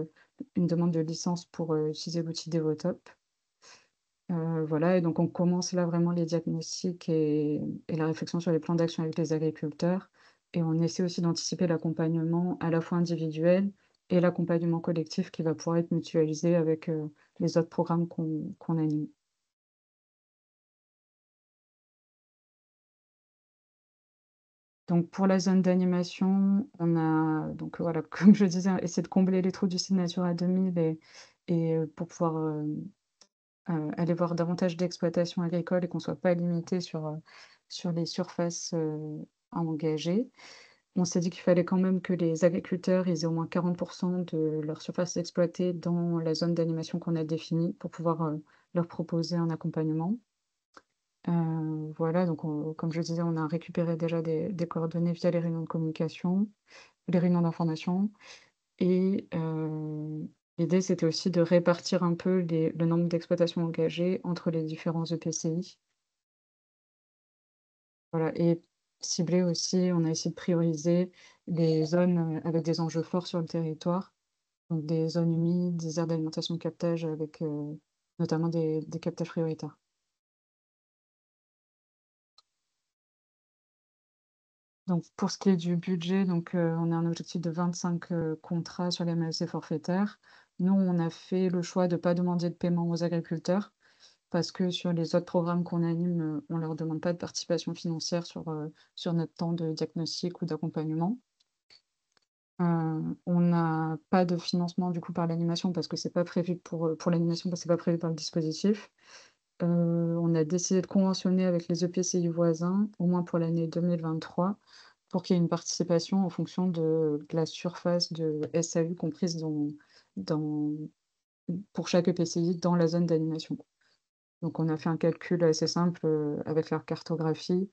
une demande de licence pour, utiliser l'outil Devotop. Voilà et donc on commence là vraiment les diagnostics et la réflexion sur les plans d'action avec les agriculteurs et on essaie aussi d'anticiper l'accompagnement à la fois individuel et l'accompagnement collectif qui va pouvoir être mutualisé avec, les autres programmes qu'on anime. Donc pour la zone d'animation, on a donc voilà, comme je disais, essayer de combler les trous du site Natura 2000 pour pouvoir, aller voir davantage d'exploitations agricoles et qu'on soit pas limité sur les surfaces, engagées. On s'est dit qu'il fallait quand même que les agriculteurs, ils aient au moins 40 de leur surface exploitée dans la zone d'animation qu'on a définie pour pouvoir, leur proposer un accompagnement. Voilà, donc comme je disais, on a récupéré déjà des coordonnées via les réunions de communication, les réunions d'information Et l'idée, c'était aussi de répartir un peu le nombre d'exploitations engagées entre les différents EPCI. Voilà, et cibler aussi, on a essayé de prioriser les zones avec des enjeux forts sur le territoire, donc des zones humides, des aires d'alimentation de captage avec notamment des captages prioritaires. Donc, pour ce qui est du budget, donc, on a un objectif de 25 contrats sur les MLC forfaitaires. Nous, on a fait le choix de ne pas demander de paiement aux agriculteurs parce que sur les autres programmes qu'on anime, on ne leur demande pas de participation financière sur notre temps de diagnostic ou d'accompagnement. On n'a pas de financement du coup par l'animation parce que c'est pas prévu pour l'animation parce que c'est pas prévu par le dispositif. On a décidé de conventionner avec les EPCI voisins, au moins pour l'année 2023, pour qu'il y ait une participation en fonction de la surface de SAU comprise pour chaque EPCI dans la zone d'animation. Donc on a fait un calcul assez simple avec leur cartographie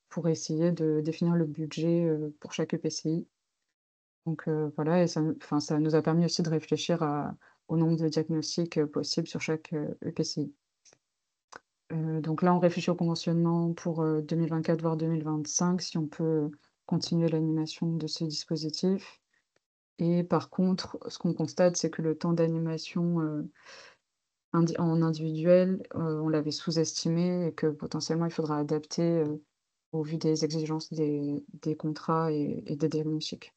pour essayer de définir le budget pour chaque EPCI. Donc voilà, et ça nous a permis aussi de réfléchir au nombre de diagnostics possibles sur chaque EPCI. Donc là, on réfléchit au conventionnement pour 2024, voire 2025, si on peut continuer l'animation de ce dispositif. Et par contre, ce qu'on constate, c'est que le temps d'animation en individuel, on l'avait sous-estimé et que potentiellement, il faudra adapter au vu des exigences des contrats et des diagnostics.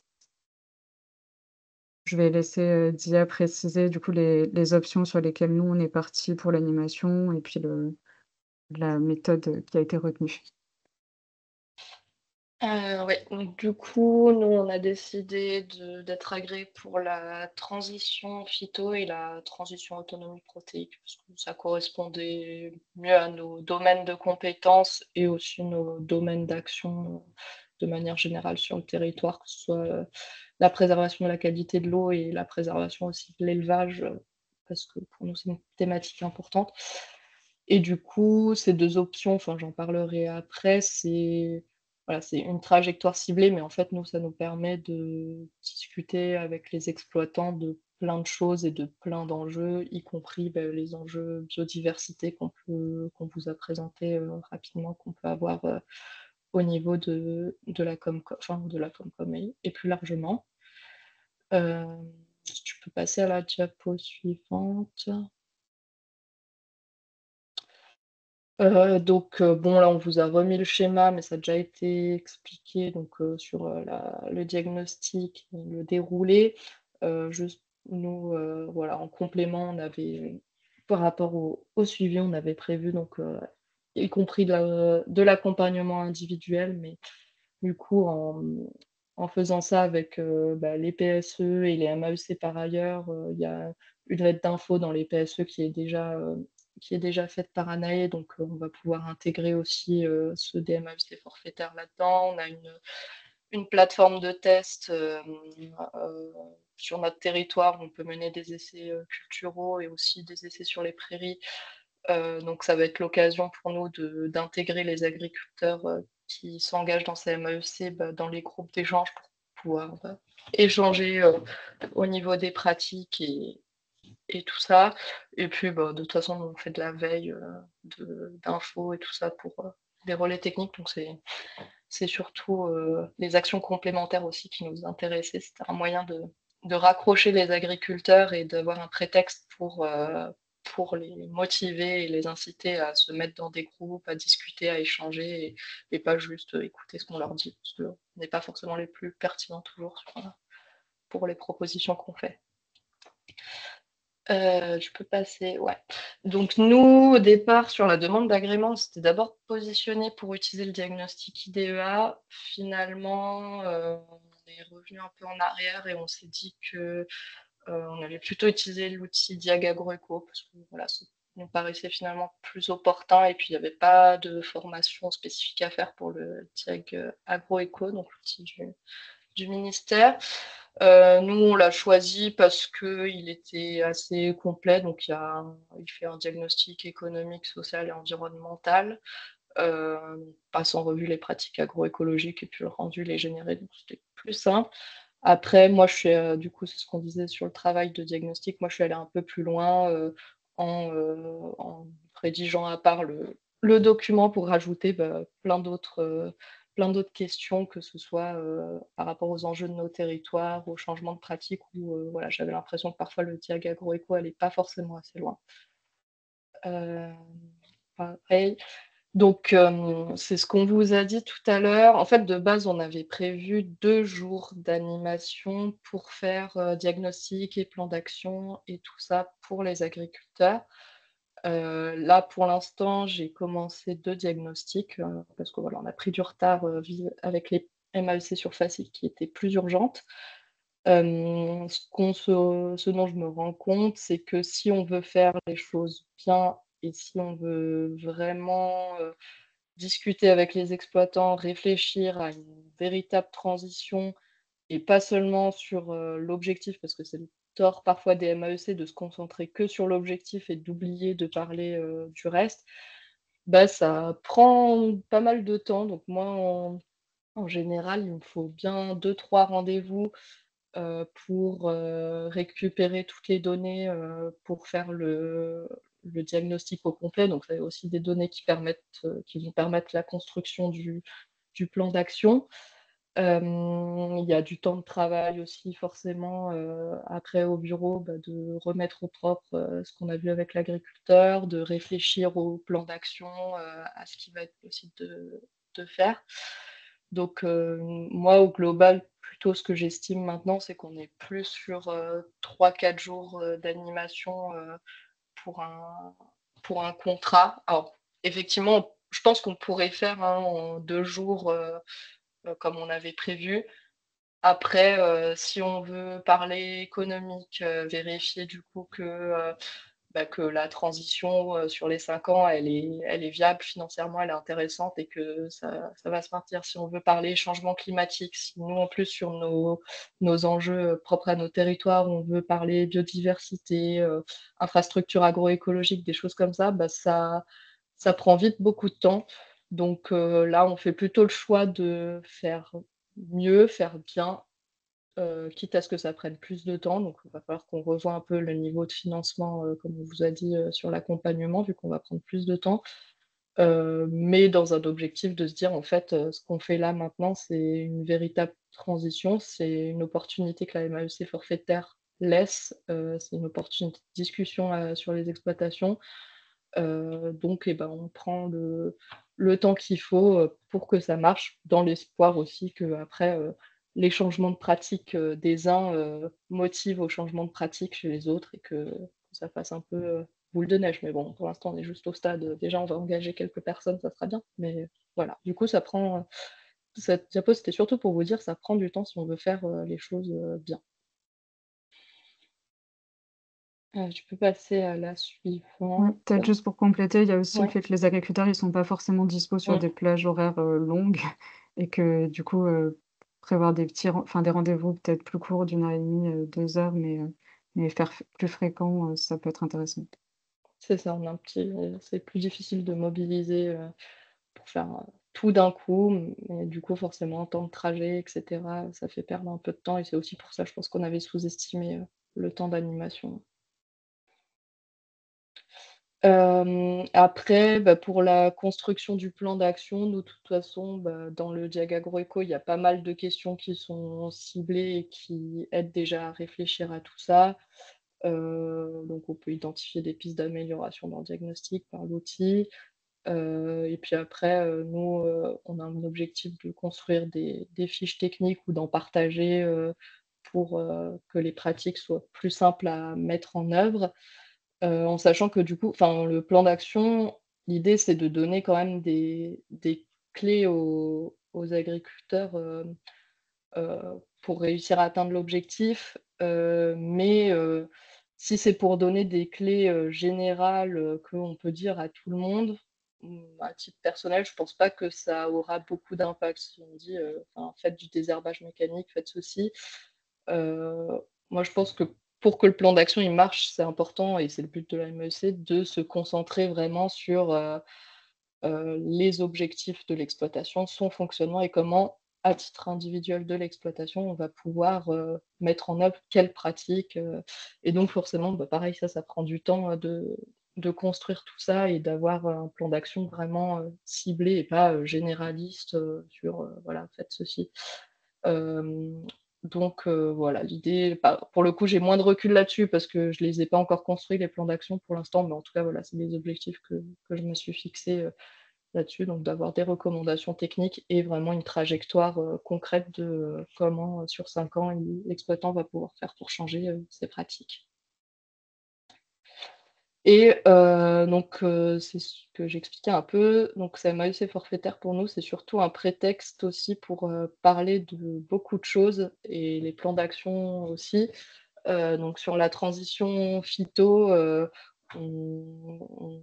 Je vais laisser Dia préciser du coup les options sur lesquelles nous, on est partis pour l'animation et puis la méthode qui a été retenue. Ouais, donc du coup, nous, on a décidé d'être agréé pour la transition phyto et la transition autonomie protéique, parce que ça correspondait mieux à nos domaines de compétences et aussi nos domaines d'action de manière générale sur le territoire, que ce soit la préservation de la qualité de l'eau et la préservation aussi de l'élevage, parce que pour nous, c'est une thématique importante. Et du coup, ces deux options, enfin, j'en parlerai après, voilà, c'est une trajectoire ciblée, mais en fait, nous, ça nous permet de discuter avec les exploitants de plein de choses et de plein d'enjeux, y compris les enjeux biodiversité qu'on vous a présentés rapidement, qu'on peut avoir au niveau de la Comcom et plus largement. Si tu peux passer à la diapo suivante. Donc bon, là, on vous a remis le schéma, mais ça a déjà été expliqué donc sur le diagnostic et le déroulé. Juste nous, voilà, en complément, on avait, par rapport au suivi, on avait prévu donc y compris de l'accompagnement individuel, mais du coup, en faisant ça avec les PSE et les MAEC par ailleurs, il y a une lettre d'info dans les PSE qui est déjà faite par Anaë, donc on va pouvoir intégrer aussi ce DMAEC forfaitaire là-dedans. On a une plateforme de test sur notre territoire où on peut mener des essais culturaux et aussi des essais sur les prairies. Donc ça va être l'occasion pour nous d'intégrer les agriculteurs qui s'engagent dans ces MAEC dans les groupes d'échange pour pouvoir échanger au niveau des pratiques et tout ça. Et puis de toute façon, on fait de la veille d'infos et tout ça pour des relais techniques. Donc c'est surtout les actions complémentaires aussi qui nous intéressaient. C'était un moyen de raccrocher les agriculteurs et d'avoir un prétexte pour les motiver et les inciter à se mettre dans des groupes, à discuter, à échanger et pas juste écouter ce qu'on leur dit, parce qu'on n'est pas forcément les plus pertinents toujours pour les propositions qu'on fait. Je peux passer, ouais. Donc nous, au départ, sur la demande d'agrément, c'était d'abord positionné pour utiliser le diagnostic IDEA. Finalement, on est revenu un peu en arrière et on s'est dit que on allait plutôt utiliser l'outil Diag Agroeco parce que voilà, ça nous paraissait finalement plus opportun et puis il n'y avait pas de formation spécifique à faire pour le Diag Agroeco, donc l'outil du ministère. Nous, on l'a choisi parce qu'il était assez complet, donc il fait un diagnostic économique, social et environnemental, passe en revue les pratiques agroécologiques et puis le rendu les généré, donc c'était plus simple. Après, moi, je suis, du coup, c'est ce qu'on disait sur le travail de diagnostic. Moi, je suis allée un peu plus loin en rédigeant à part le document pour rajouter plein d'autres questions, que ce soit par rapport aux enjeux de nos territoires, aux changements de pratique, où voilà, j'avais l'impression que parfois le diag agroéco allait pas forcément assez loin. Euh, Pareil. Donc, c'est ce qu'on vous a dit tout à l'heure. En fait, de base, on avait prévu 2 jours d'animation pour faire diagnostic et plan d'action et tout ça pour les agriculteurs. Là, pour l'instant, j'ai commencé 2 diagnostics parce que voilà, on a pris du retard avec les MAEC sur FACIC qui étaient plus urgentes. Ce dont je me rends compte, c'est que si on veut faire les choses bien et si on veut vraiment discuter avec les exploitants, réfléchir à une véritable transition et pas seulement sur l'objectif, parce que c'est le tort parfois des MAEC de se concentrer que sur l'objectif et d'oublier de parler du reste, bah, ça prend pas mal de temps. Donc moi, en général, il me faut bien 2-3 rendez-vous pour récupérer toutes les données pour faire le diagnostic au complet. Donc, c'est aussi des données qui vont permettre la construction du plan d'action. Il y a du temps de travail aussi, forcément, après au bureau, de remettre au propre ce qu'on a vu avec l'agriculteur, de réfléchir au plan d'action, à ce qui va être possible de faire. Donc, moi, au global, plutôt ce que j'estime maintenant, c'est qu'on est plus sur 3-4 jours d'animation pour pour un contrat. Alors, effectivement, je pense qu'on pourrait faire en 2 jours comme on avait prévu. Après, si on veut parler économique, vérifier du coup que la transition, sur les 5 ans, elle est viable financièrement, elle est intéressante et que ça va se maintenir. Si on veut parler changement climatique, si nous, en plus, sur nos enjeux, propres à nos territoires, on veut parler biodiversité, infrastructures agroécologiques, des choses comme ça, ça prend vite beaucoup de temps. Donc, là, on fait plutôt le choix de faire mieux, faire bien, quitte à ce que ça prenne plus de temps. Donc, il va falloir qu'on revoie un peu le niveau de financement, comme on vous a dit, sur l'accompagnement, vu qu'on va prendre plus de temps. Mais dans un objectif de se dire, en fait, ce qu'on fait là maintenant, c'est une véritable transition, c'est une opportunité que la MAEC forfaitaire laisse, c'est une opportunité de discussion, sur les exploitations. Donc et ben, on prend le temps qu'il faut, pour que ça marche, dans l'espoir aussi qu'après, les changements de pratique, des uns, motivent au changement de pratique chez les autres et que ça fasse un peu, boule de neige. Mais bon, pour l'instant, on est juste au stade, déjà on va engager quelques personnes, ça sera bien. Mais voilà, du coup ça prend, cette diapo, c'était surtout pour vous dire, ça prend du temps si on veut faire, les choses, bien. Tu peux passer à la Ouais, suivante. peut-être juste pour compléter, il y a aussi le Ouais. fait que les agriculteurs, ils sont pas forcément dispo sur Mmh. des plages horaires longues et que du coup, prévoir des rendez-vous peut-être plus courts d'1 heure et demie, 2 heures, mais faire plus fréquent, ça peut être intéressant. C'est ça, on a un petit c'est plus difficile de mobiliser, pour faire, tout d'un coup, mais du coup, forcément, temps de trajet et cetera, ça fait perdre un peu de temps et c'est aussi pour ça, je pense qu'on avait sous-estimé, le temps d'animation. Après, pour la construction du plan d'action, nous, de toute façon, dans le Diag Agroéco, il y a pas mal de questions qui sont ciblées et qui aident déjà à réfléchir à tout ça. Donc on peut identifier des pistes d'amélioration dans le diagnostic par l'outil. Et puis après, nous, on a un objectif de construire des fiches techniques ou d'en partager, pour, que les pratiques soient plus simples à mettre en œuvre. En sachant que du coup enfin, le plan d'action, l'idée, c'est de donner quand même des clés aux agriculteurs, pour réussir à atteindre l'objectif. Mais si c'est pour donner des clés, générales, qu'on peut dire à tout le monde, à titre personnel, je pense pas que ça aura beaucoup d'impact. Si on dit, enfin: «Faites du désherbage mécanique, faites ceci». Heu, Moi, je pense que pour que le plan d'action, il marche, c'est important et c'est le but de la MEC de se concentrer vraiment sur, les objectifs de l'exploitation, son fonctionnement et comment à titre individuel de l'exploitation, on va pouvoir mettre en œuvre quelles pratiques. Et donc forcément, bah, pareil, ça prend du temps de construire tout ça et d'avoir un plan d'action vraiment ciblé et pas généraliste sur voilà, faites ceci. Hem, donc voilà, l'idée, bah, pour le coup, j'ai moins de recul là-dessus parce que je les ai pas encore construits, les plans d'action pour l'instant, mais en tout cas, voilà, c'est des objectifs que je me suis fixés, là-dessus, donc d'avoir des recommandations techniques et vraiment une trajectoire, concrète de, comment, sur 5 ans, l'exploitant va pouvoir faire pour changer, ses pratiques. Et donc c'est ce que j'expliquais un peu, donc c'est MAEC forfaitaire pour nous, c'est surtout un prétexte aussi pour, parler de beaucoup de choses et les plans d'action aussi. Donc sur la transition phyto, on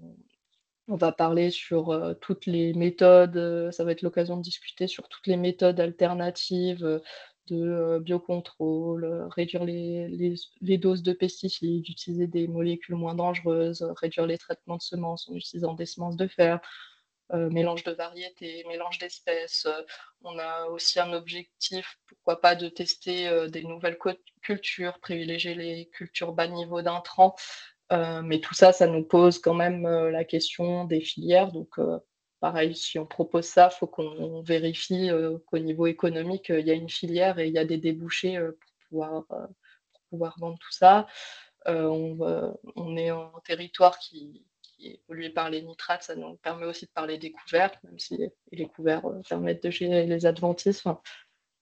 on va parler sur, toutes les méthodes, ça va être l'occasion de discuter sur toutes les méthodes alternatives, de, biocontrôle, réduire les doses de pesticides, utiliser des molécules moins dangereuses, réduire les traitements de semences en utilisant des semences de fer, mélange de variétés, mélange d'espèces. On a aussi un objectif, pourquoi pas, de tester, des nouvelles cultures, privilégier les cultures bas niveau d'intrants. Mais tout ça, ça nous pose quand même, la question des filières. Donc, pareil, si on propose ça, il faut qu'on vérifie, qu'au niveau économique, il y a une filière et il y a des débouchés, pour pouvoir vendre tout ça. On est en territoire qui est pollué par les nitrates, ça nous permet aussi de parler des couverts, même si les couverts, permettent de gérer les adventices. Enfin,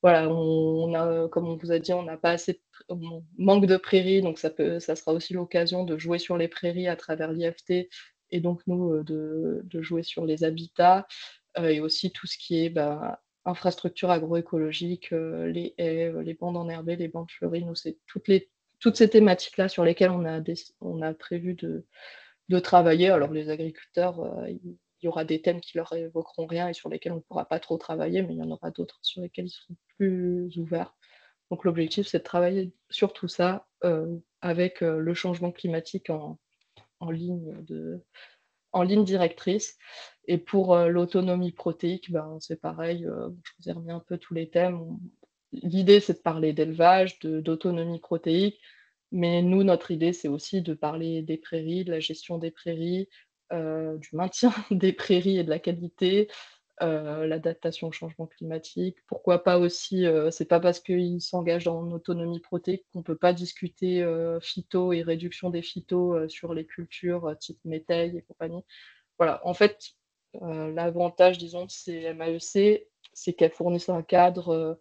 voilà, on a, comme on vous a dit, on n'a pas assez de on manque de prairies, donc ça sera aussi l'occasion de jouer sur les prairies à travers l'IFT et donc nous, de jouer sur les habitats, et aussi tout ce qui est, bah, infrastructures agroécologiques, les haies, les bandes enherbées, les bandes fleuries. Nous, c'est toutes ces thématiques-là sur lesquelles on a prévu de travailler. Alors les agriculteurs, il y aura des thèmes qui leur évoqueront rien et sur lesquels on ne pourra pas trop travailler, mais il y en aura d'autres sur lesquels ils seront plus ouverts. Donc l'objectif, c'est de travailler sur tout ça, avec, le changement climatique en ligne en ligne directrice. Et pour, l'autonomie protéique, ben, c'est pareil, je vous ai remis un peu tous les thèmes. L'idée, c'est de parler d'élevage, d'autonomie protéique, mais nous, notre idée, c'est aussi de parler des prairies, de la gestion des prairies, du maintien des prairies et de la qualité, l'adaptation au changement climatique. Pourquoi pas aussi, c'est pas parce qu'ils s'engagent en autonomie protéique qu'on peut pas discuter, phyto et réduction des phytos, sur les cultures, type métail et compagnie. Voilà, en fait, l'avantage, disons, de ces MAEC, c'est qu'elles fournissent un cadre,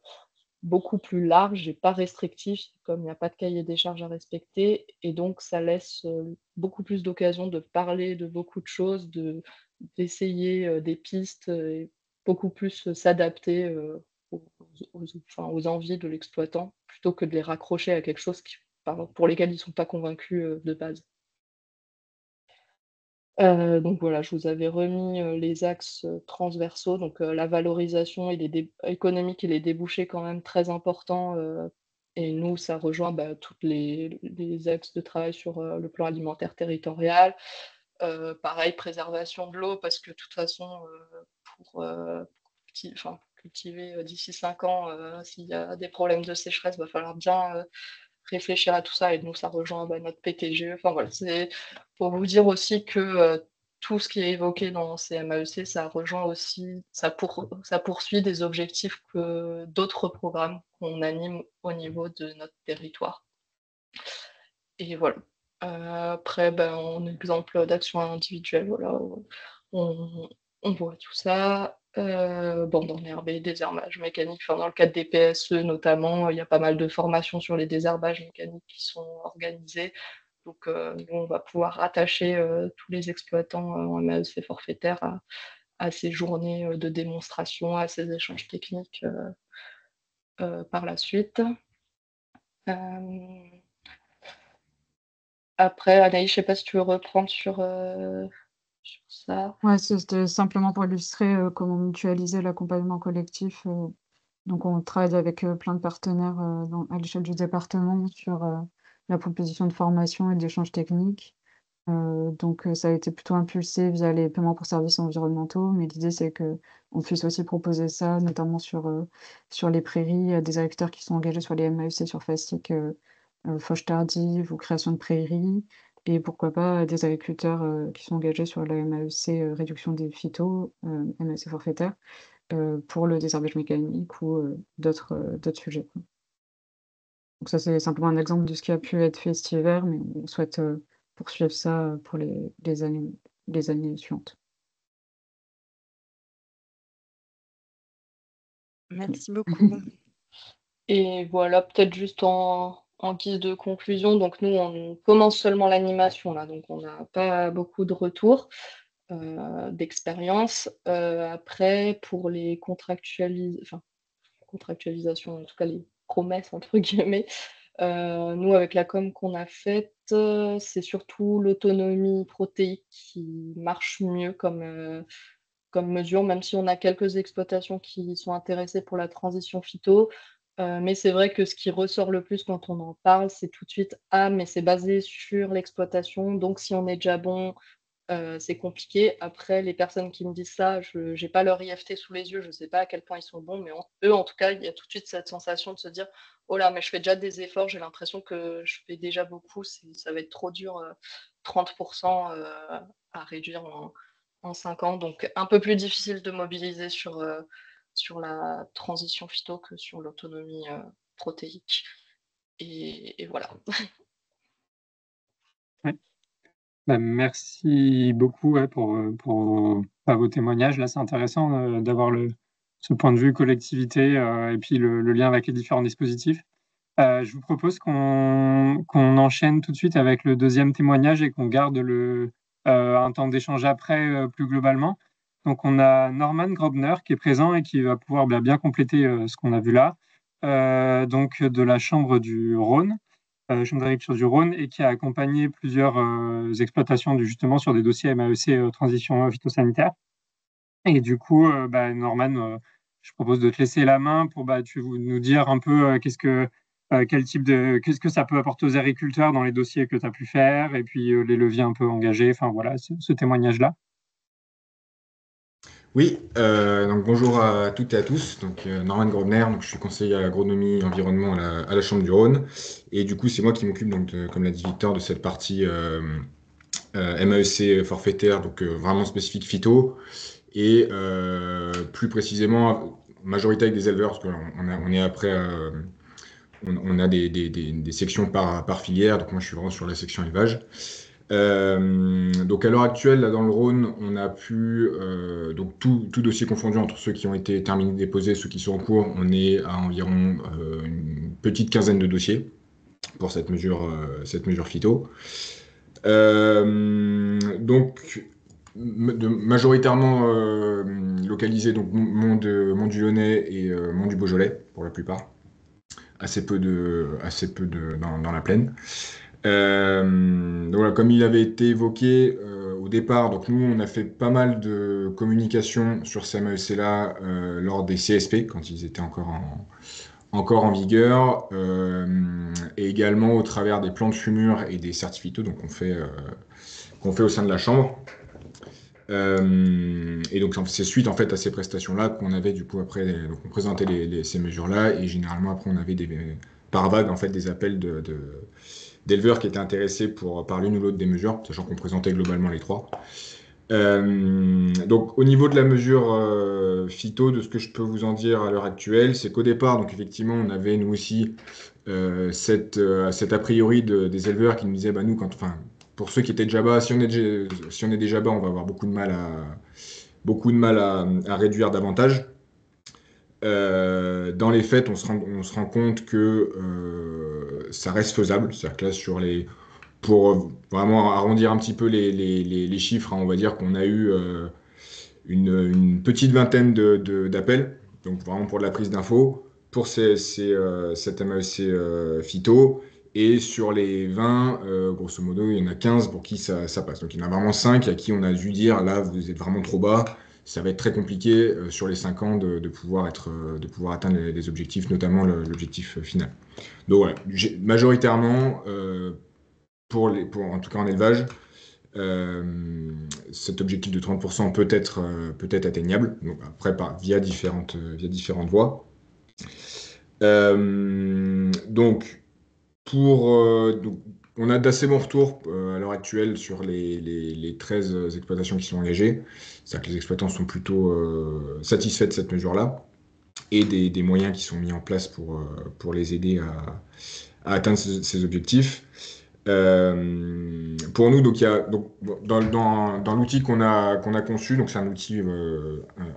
beaucoup plus large et pas restrictif, comme il n'y a pas de cahier des charges à respecter et donc ça laisse, beaucoup plus d'occasions de parler de beaucoup de choses, d'essayer, des pistes, et beaucoup plus, s'adapter, aux envies de l'exploitant, plutôt que de les raccrocher à quelque chose pour lesquels ils ne sont pas convaincus, de base. Donc voilà, je vous avais remis, les axes, transversaux, donc la valorisation et les dé économiques et les débouchés quand même très importants, et nous, ça rejoint, bah, toutes les axes de travail sur, le plan alimentaire territorial. Pareil, préservation de l'eau parce que de toute façon, pour cultiver, d'ici 5 ans, s'il y a des problèmes de sécheresse, va falloir bien, réfléchir à tout ça et nous, ça rejoint, bah, notre PTGE. Enfin voilà, c'est pour vous dire aussi que, tout ce qui est évoqué dans ces MAEC, ça rejoint aussi ça poursuit des objectifs que d'autres programmes qu'on anime au niveau de notre territoire et voilà. Après, ben, en exemple d'action individuelle, voilà, on on voit tout ça. Bande enherbée, désherbage mécanique, enfin dans le cadre des PSE notamment, il y a pas mal de formations sur les désherbages mécaniques qui sont organisées. Donc, nous, on va pouvoir rattacher, tous les exploitants, en MAEC forfaitaire à ces journées, de démonstration, à ces échanges techniques, par la suite. Hem, Après, Anaïs, je sais pas si tu veux reprendre sur ça? Ouais, c'était simplement pour illustrer, comment mutualiser l'accompagnement collectif, donc on travaille avec, plein de partenaires, à l'échelle du département sur, la proposition de formation et d'échanges techniques. Donc ça a été plutôt impulsé via les paiements pour services environnementaux, mais l'idée c'est qu'on puisse aussi proposer ça, notamment sur les prairies, des agriculteurs qui sont engagés sur les MAEC sur FASTIC, fauche tardive ou création de prairies, et pourquoi pas des agriculteurs qui sont engagés sur la MAEC réduction des phytos, MAEC forfaitaire, pour le désherbage mécanique ou d'autres sujets, quoi. Donc ça, c'est simplement un exemple de ce qui a pu être fait cet hiver, mais on souhaite poursuivre ça pour les années suivantes. Merci beaucoup. Et voilà, peut-être juste en guise de conclusion, donc nous, on commence seulement l'animation là, donc on n'a pas beaucoup de retours d'expérience. Après, pour les contractualisations, en tout cas les promesses entre guillemets, nous, avec la com qu'on a faite, c'est surtout l'autonomie protéique qui marche mieux comme mesure, même si on a quelques exploitations qui sont intéressées pour la transition phyto. Mais c'est vrai que ce qui ressort le plus quand on en parle, c'est tout de suite: «Ah, mais c'est basé sur l'exploitation, donc si on est déjà bon, c'est compliqué». Après, les personnes qui me disent ça, je n'ai pas leur IFT sous les yeux, je ne sais pas à quel point ils sont bons, mais eux, en tout cas, il y a tout de suite cette sensation de se dire: «Oh là, mais je fais déjà des efforts, j'ai l'impression que je fais déjà beaucoup, ça va être trop dur, 30 à réduire en 5 ans». Donc un peu plus difficile de mobiliser sur la transition phyto que sur l'autonomie, protéique et voilà. Ouais. Bah, merci beaucoup pour vos témoignages. Là, c'est intéressant d'avoir ce point de vue collectivité et puis le lien avec les différents dispositifs. Je vous propose qu'on enchaîne tout de suite avec le deuxième témoignage et qu'on garde un temps d'échange après plus globalement. Donc, on a Norman Grobner qui est présent et qui va pouvoir bien compléter ce qu'on a vu là. Donc, de la Chambre du Rhône. Chambre d'agriculture du Rhône et qui a accompagné plusieurs exploitations justement sur des dossiers MAEC transition phytosanitaire. Et du coup, Norman, je propose de te laisser la main pour nous dire un peu qu'est-ce que ça peut apporter aux agriculteurs dans les dossiers que tu as pu faire et puis les leviers un peu engagés, enfin voilà, ce témoignage-là. Oui, donc bonjour à toutes et à tous. Donc Norman Grobner, donc je suis conseiller à l'agronomie environnement à la Chambre du Rhône. Et du coup, c'est moi qui m'occupe, donc, comme l'a dit Victor, de cette partie MAEC forfaitaire, donc vraiment spécifique phyto. Et plus précisément, majorité avec des éleveurs, parce qu'on est après, on a des sections par filière. Donc moi, je suis vraiment sur la section élevage. Donc à l'heure actuelle, là, dans le Rhône, on a pu, donc tout dossier confondu entre ceux qui ont été terminés, déposés, ceux qui sont en cours, on est à environ une petite quinzaine de dossiers pour cette mesure phyto. Donc majoritairement localisé donc Mont du Lyonnais et Mont du Beaujolais pour la plupart, assez peu dans la plaine. Donc voilà, comme il avait été évoqué au départ, donc nous on a fait pas mal de communication sur ces MAEC-là lors des CSP quand ils étaient encore en vigueur, et également au travers des plans de fumure et des certificats donc qu'on fait au sein de la Chambre. Et donc c'est suite en fait à ces prestations-là qu'on avait du coup après, donc on présentait ces mesures-là et généralement après on avait par vague en fait des appels d'éleveurs qui étaient intéressés par l'une ou l'autre des mesures, sachant qu'on présentait globalement les trois. Donc au niveau de la mesure phyto, de ce que je peux vous en dire à l'heure actuelle, c'est qu'au départ, donc effectivement, on avait nous aussi cet a priori des éleveurs qui nous disaient, nous, pour ceux qui étaient déjà bas, si on est déjà bas, on va avoir beaucoup de mal à réduire davantage. Dans les faits, on se rend compte que ça reste faisable. C'est-à-dire que là, pour vraiment arrondir un petit peu les chiffres, hein, on va dire qu'on a eu une petite vingtaine d'appels, donc vraiment pour de la prise d'infos, pour cette MAEC phyto. Et sur les 20, grosso modo, il y en a 15 pour qui ça passe. Donc il y en a vraiment 5 à qui on a dû dire, là, vous êtes vraiment trop bas. Ça va être très compliqué sur les 5 ans de pouvoir atteindre les objectifs, notamment l'objectif final. Donc voilà, majoritairement, en tout cas en élevage, cet objectif de 30% peut être atteignable, donc après via différentes voies. Donc, on a d'assez bons retours à l'heure actuelle sur les 13 exploitations qui sont engagées. C'est-à-dire que les exploitants sont plutôt satisfaits de cette mesure-là et des moyens qui sont mis en place pour les aider à atteindre ces objectifs. Pour nous, dans l'outil qu'on a conçu, donc c'est un outil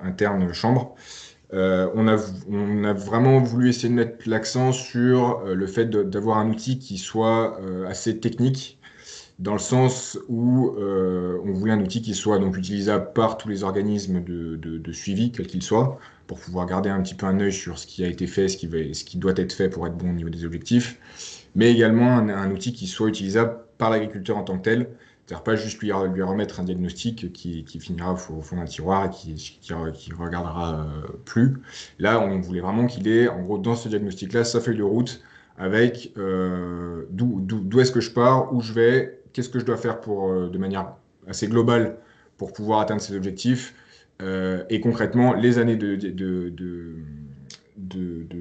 interne chambre, on a vraiment voulu essayer de mettre l'accent sur le fait d'avoir un outil qui soit assez technique, dans le sens où on voulait un outil qui soit donc utilisable par tous les organismes de suivi, quels qu'ils soient, pour pouvoir garder un petit peu un œil sur ce qui a été fait, ce qui doit être fait pour être bon au niveau des objectifs, mais également un outil qui soit utilisable par l'agriculteur en tant que tel, c'est-à-dire pas juste lui remettre un diagnostic qui finira au fond d'un tiroir et qui regardera plus. Là, on voulait vraiment qu'il ait, en gros, dans ce diagnostic-là, sa feuille de route avec d'où est-ce que je pars, où je vais, qu'est-ce que je dois faire de manière assez globale pour pouvoir atteindre ces objectifs, et concrètement, les années de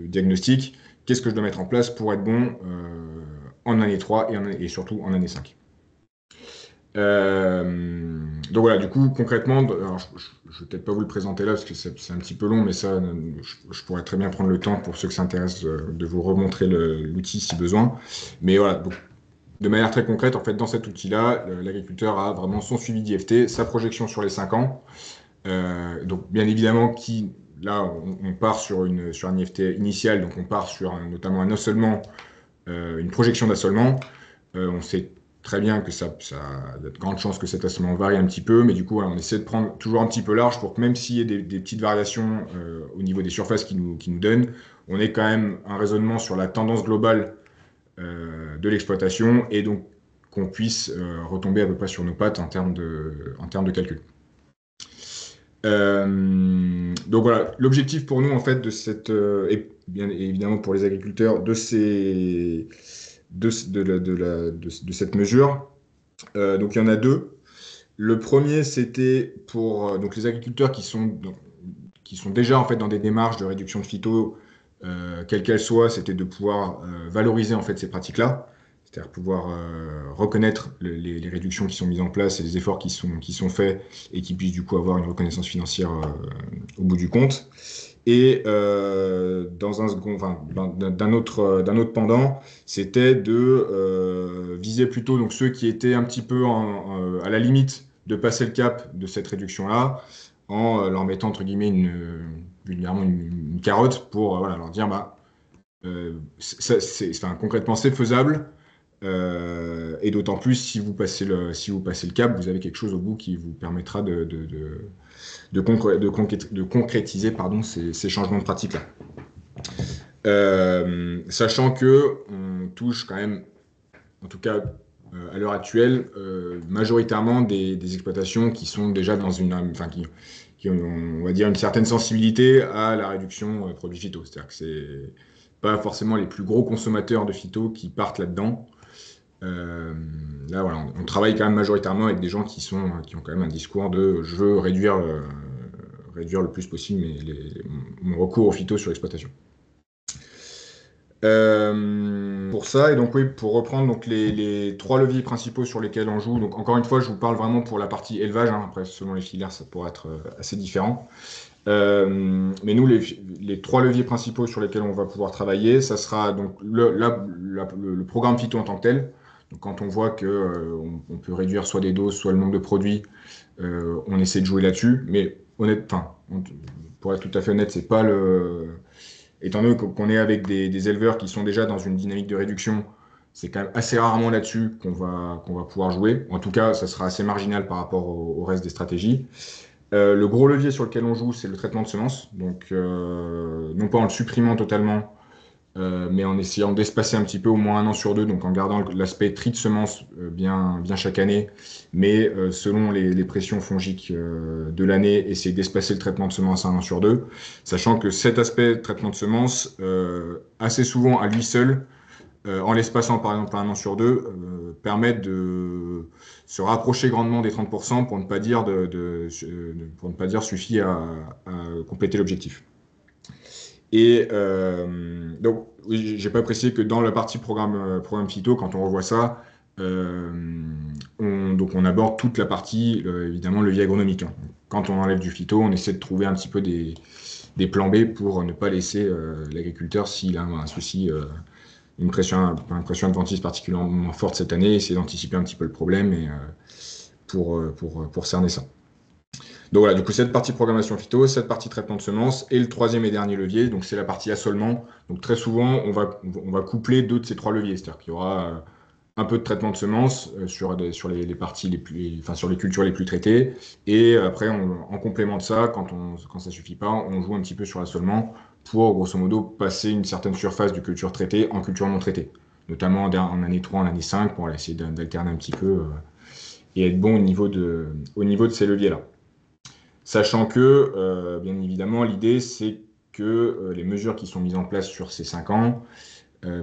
diagnostic, qu'est-ce que je dois mettre en place pour être bon en année 3 et surtout en année 5. Donc voilà, du coup, concrètement, alors je vais peut-être pas vous le présenter là parce que c'est un petit peu long, mais ça, je pourrais très bien prendre le temps pour ceux que ça intéresse de vous remontrer l'outil si besoin. Mais voilà, donc, de manière très concrète, en fait, dans cet outil-là, l'agriculteur a vraiment son suivi d'IFT, sa projection sur les 5 ans. Donc, bien évidemment, là, on part sur un IFT initial, donc on part sur notamment un assolement, une projection d'assolement. On sait très bien que il y a de grandes chances que cet assolement varie un petit peu, mais du coup, voilà, on essaie de prendre toujours un petit peu large pour que même s'il y ait des petites variations au niveau des surfaces qui nous donnent, on ait quand même un raisonnement sur la tendance globale de l'exploitation et donc qu'on puisse retomber à peu près sur nos pattes en termes de calcul. Donc voilà, l'objectif pour nous en fait et bien évidemment pour les agriculteurs de cette mesure, donc il y en a deux. Le premier, c'était pour donc les agriculteurs qui sont déjà en fait dans des démarches de réduction de phyto, quelles qu'elles soient, c'était de pouvoir valoriser en fait ces pratiques-là, c'est-à-dire pouvoir reconnaître les réductions qui sont mises en place et les efforts qui sont faits et qui puissent du coup avoir une reconnaissance financière au bout du compte. Et dans un second, d'un autre pendant, c'était de viser plutôt donc ceux qui étaient un petit peu à la limite de passer le cap de cette réduction-là, en leur mettant entre guillemets vulgairement une carotte pour voilà, leur dire concrètement c'est faisable. Et d'autant plus si vous passez le cap, vous avez quelque chose au bout qui vous permettra de concrétiser ces changements de pratique-là. Sachant qu'on touche quand même, en tout cas à l'heure actuelle, majoritairement des exploitations qui sont déjà dans qui ont, on va dire, une certaine sensibilité à la réduction produits phyto. C'est-à-dire que c'est pas forcément les plus gros consommateurs de phyto qui partent là-dedans. Là, voilà, on travaille quand même majoritairement avec des gens qui ont quand même un discours de je veux réduire le plus possible mon recours aux phyto sur l'exploitation. Pour ça, et donc oui, pour reprendre donc les 3 leviers principaux sur lesquels on joue, donc encore une fois, je vous parle vraiment pour la partie élevage, hein, après selon les filières, ça pourrait être assez différent. Mais nous, les 3 leviers principaux sur lesquels on va pouvoir travailler, ça sera donc le programme phyto en tant que tel. Donc, quand on voit qu'on peut réduire soit des doses, soit le nombre de produits, on essaie de jouer là-dessus. Mais pour être tout à fait honnête, c'est pas étant donné qu'on est avec des éleveurs qui sont déjà dans une dynamique de réduction, c'est quand même assez rarement là-dessus qu'on va pouvoir jouer. En tout cas, ça sera assez marginal par rapport au reste des stratégies. Le gros levier sur lequel on joue, c'est le traitement de semences. Donc, non pas en le supprimant totalement, mais en essayant d'espacer un petit peu au moins 1 an sur 2, donc en gardant l'aspect tri de semences bien chaque année, mais selon les pressions fongiques de l'année, essayer d'espacer le traitement de semences 1 an sur 2, sachant que cet aspect de traitement de semences, assez souvent à lui seul, en l'espaçant par exemple 1 an sur 2, permettent de se rapprocher grandement des 30% pour ne pas dire, pour ne pas dire suffit à compléter l'objectif. Et donc, oui, j'ai pas précisé que dans la partie programme phyto, quand on revoit ça, donc on aborde toute la partie, évidemment, levier agronomique, hein. Quand on enlève du phyto, on essaie de trouver un petit peu des plans B pour ne pas laisser l'agriculteur, s'il a un souci, une pression adventiste particulièrement forte cette année, essayer d'anticiper un petit peu le problème et pour cerner ça. Donc voilà, du coup, cette partie programmation phyto, cette partie traitement de semences, et le troisième et dernier levier, donc c'est la partie assolement. Donc très souvent, on va coupler 2 de ces 3 leviers, c'est-à-dire qu'il y aura un peu de traitement de semences sur les parties sur les cultures les plus traitées, et après, en complément de ça, quand ça suffit pas, on joue un petit peu sur l'assolement pour, grosso modo, passer une certaine surface de culture traitée en culture non traitée, notamment en année 3, en année 5, pour essayer d'alterner un petit peu et être bon au niveau de ces leviers-là. Sachant que, bien évidemment, l'idée, c'est que les mesures qui sont mises en place sur ces 5 ans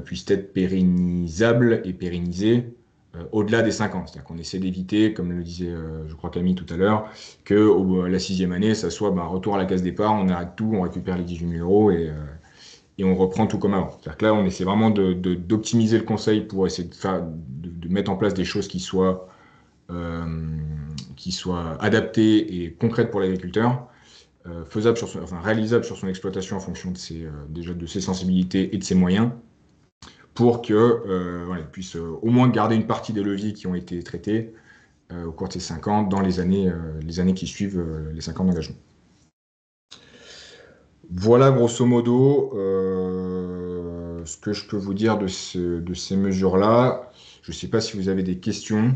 puissent être pérennisables et pérennisées au-delà des 5 ans. C'est-à-dire qu'on essaie d'éviter, comme le disait, je crois, Camille tout à l'heure, que la 6e année, ça soit retour à la case départ, on arrête tout, on récupère les 18 000 € et on reprend tout comme avant. C'est-à-dire que là, on essaie vraiment d'optimiser le conseil pour essayer de mettre en place des choses qui soient adaptées et concrètes pour l'agriculteur, réalisable sur son exploitation en fonction déjà de ses sensibilités et de ses moyens, pour qu'il puisse au moins garder une partie des leviers qui ont été traités au cours de ces 5 ans dans les années qui suivent les 5 ans d'engagement. Voilà grosso modo ce que je peux vous dire de ces mesures-là. Je ne sais pas si vous avez des questions,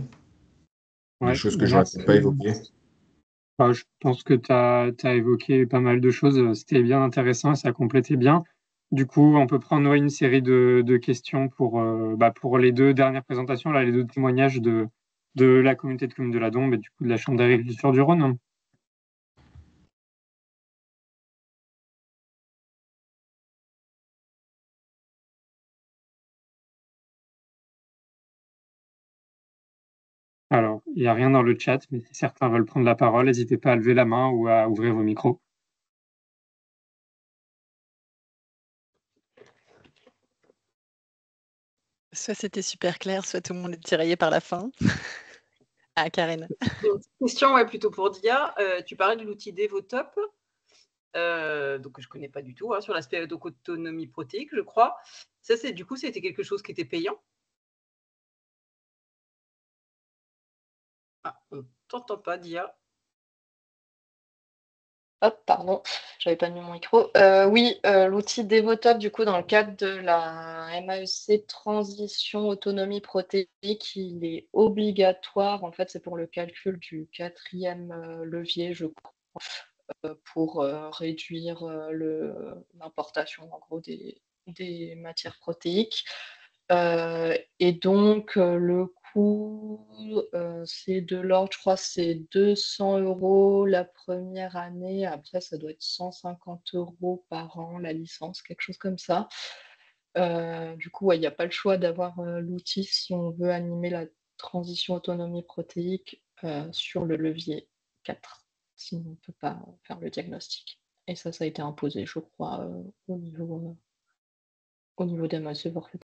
des choses que je n'aurais pas évoquées. Je pense que tu as évoqué pas mal de choses. C'était bien intéressant et ça complétait bien. Du coup, on peut prendre une série de questions pour les 2 dernières présentations, là, les 2 témoignages de la communauté de communes de la Dombe et du coup de la Chambre d'agriculture du Rhône. Alors, il n'y a rien dans le chat, mais si certains veulent prendre la parole, n'hésitez pas à lever la main ou à ouvrir vos micros. Soit c'était super clair, soit tout le monde est tiraillé par la fin. Ah, Karine. Une petite question plutôt pour Dia. Tu parlais de l'outil Devotop, donc je ne connais pas du tout, sur l'aspect autonomie protéique, je crois. Ça, du coup, c'était quelque chose qui était payant. Ah, on ne t'entend pas, Dia. Hop, pardon, j'avais pas mis mon micro. Oui, l'outil Devotop, du coup, dans le cadre de la MAEC Transition Autonomie Protéique, il est obligatoire. En fait, c'est pour le calcul du 4e levier, je crois, pour réduire l'importation, en gros, des matières protéiques. Et donc, le coût, c'est de l'ordre, je crois, c'est 200 € la première année. Après, ça doit être 150 € par an, la licence, quelque chose comme ça. Du coup, il n'y a pas le choix d'avoir l'outil si on veut animer la transition autonomie protéique sur le levier 4. Sinon, on ne peut pas faire le diagnostic. Et ça a été imposé, je crois, au niveau des MAEC forfaitaires.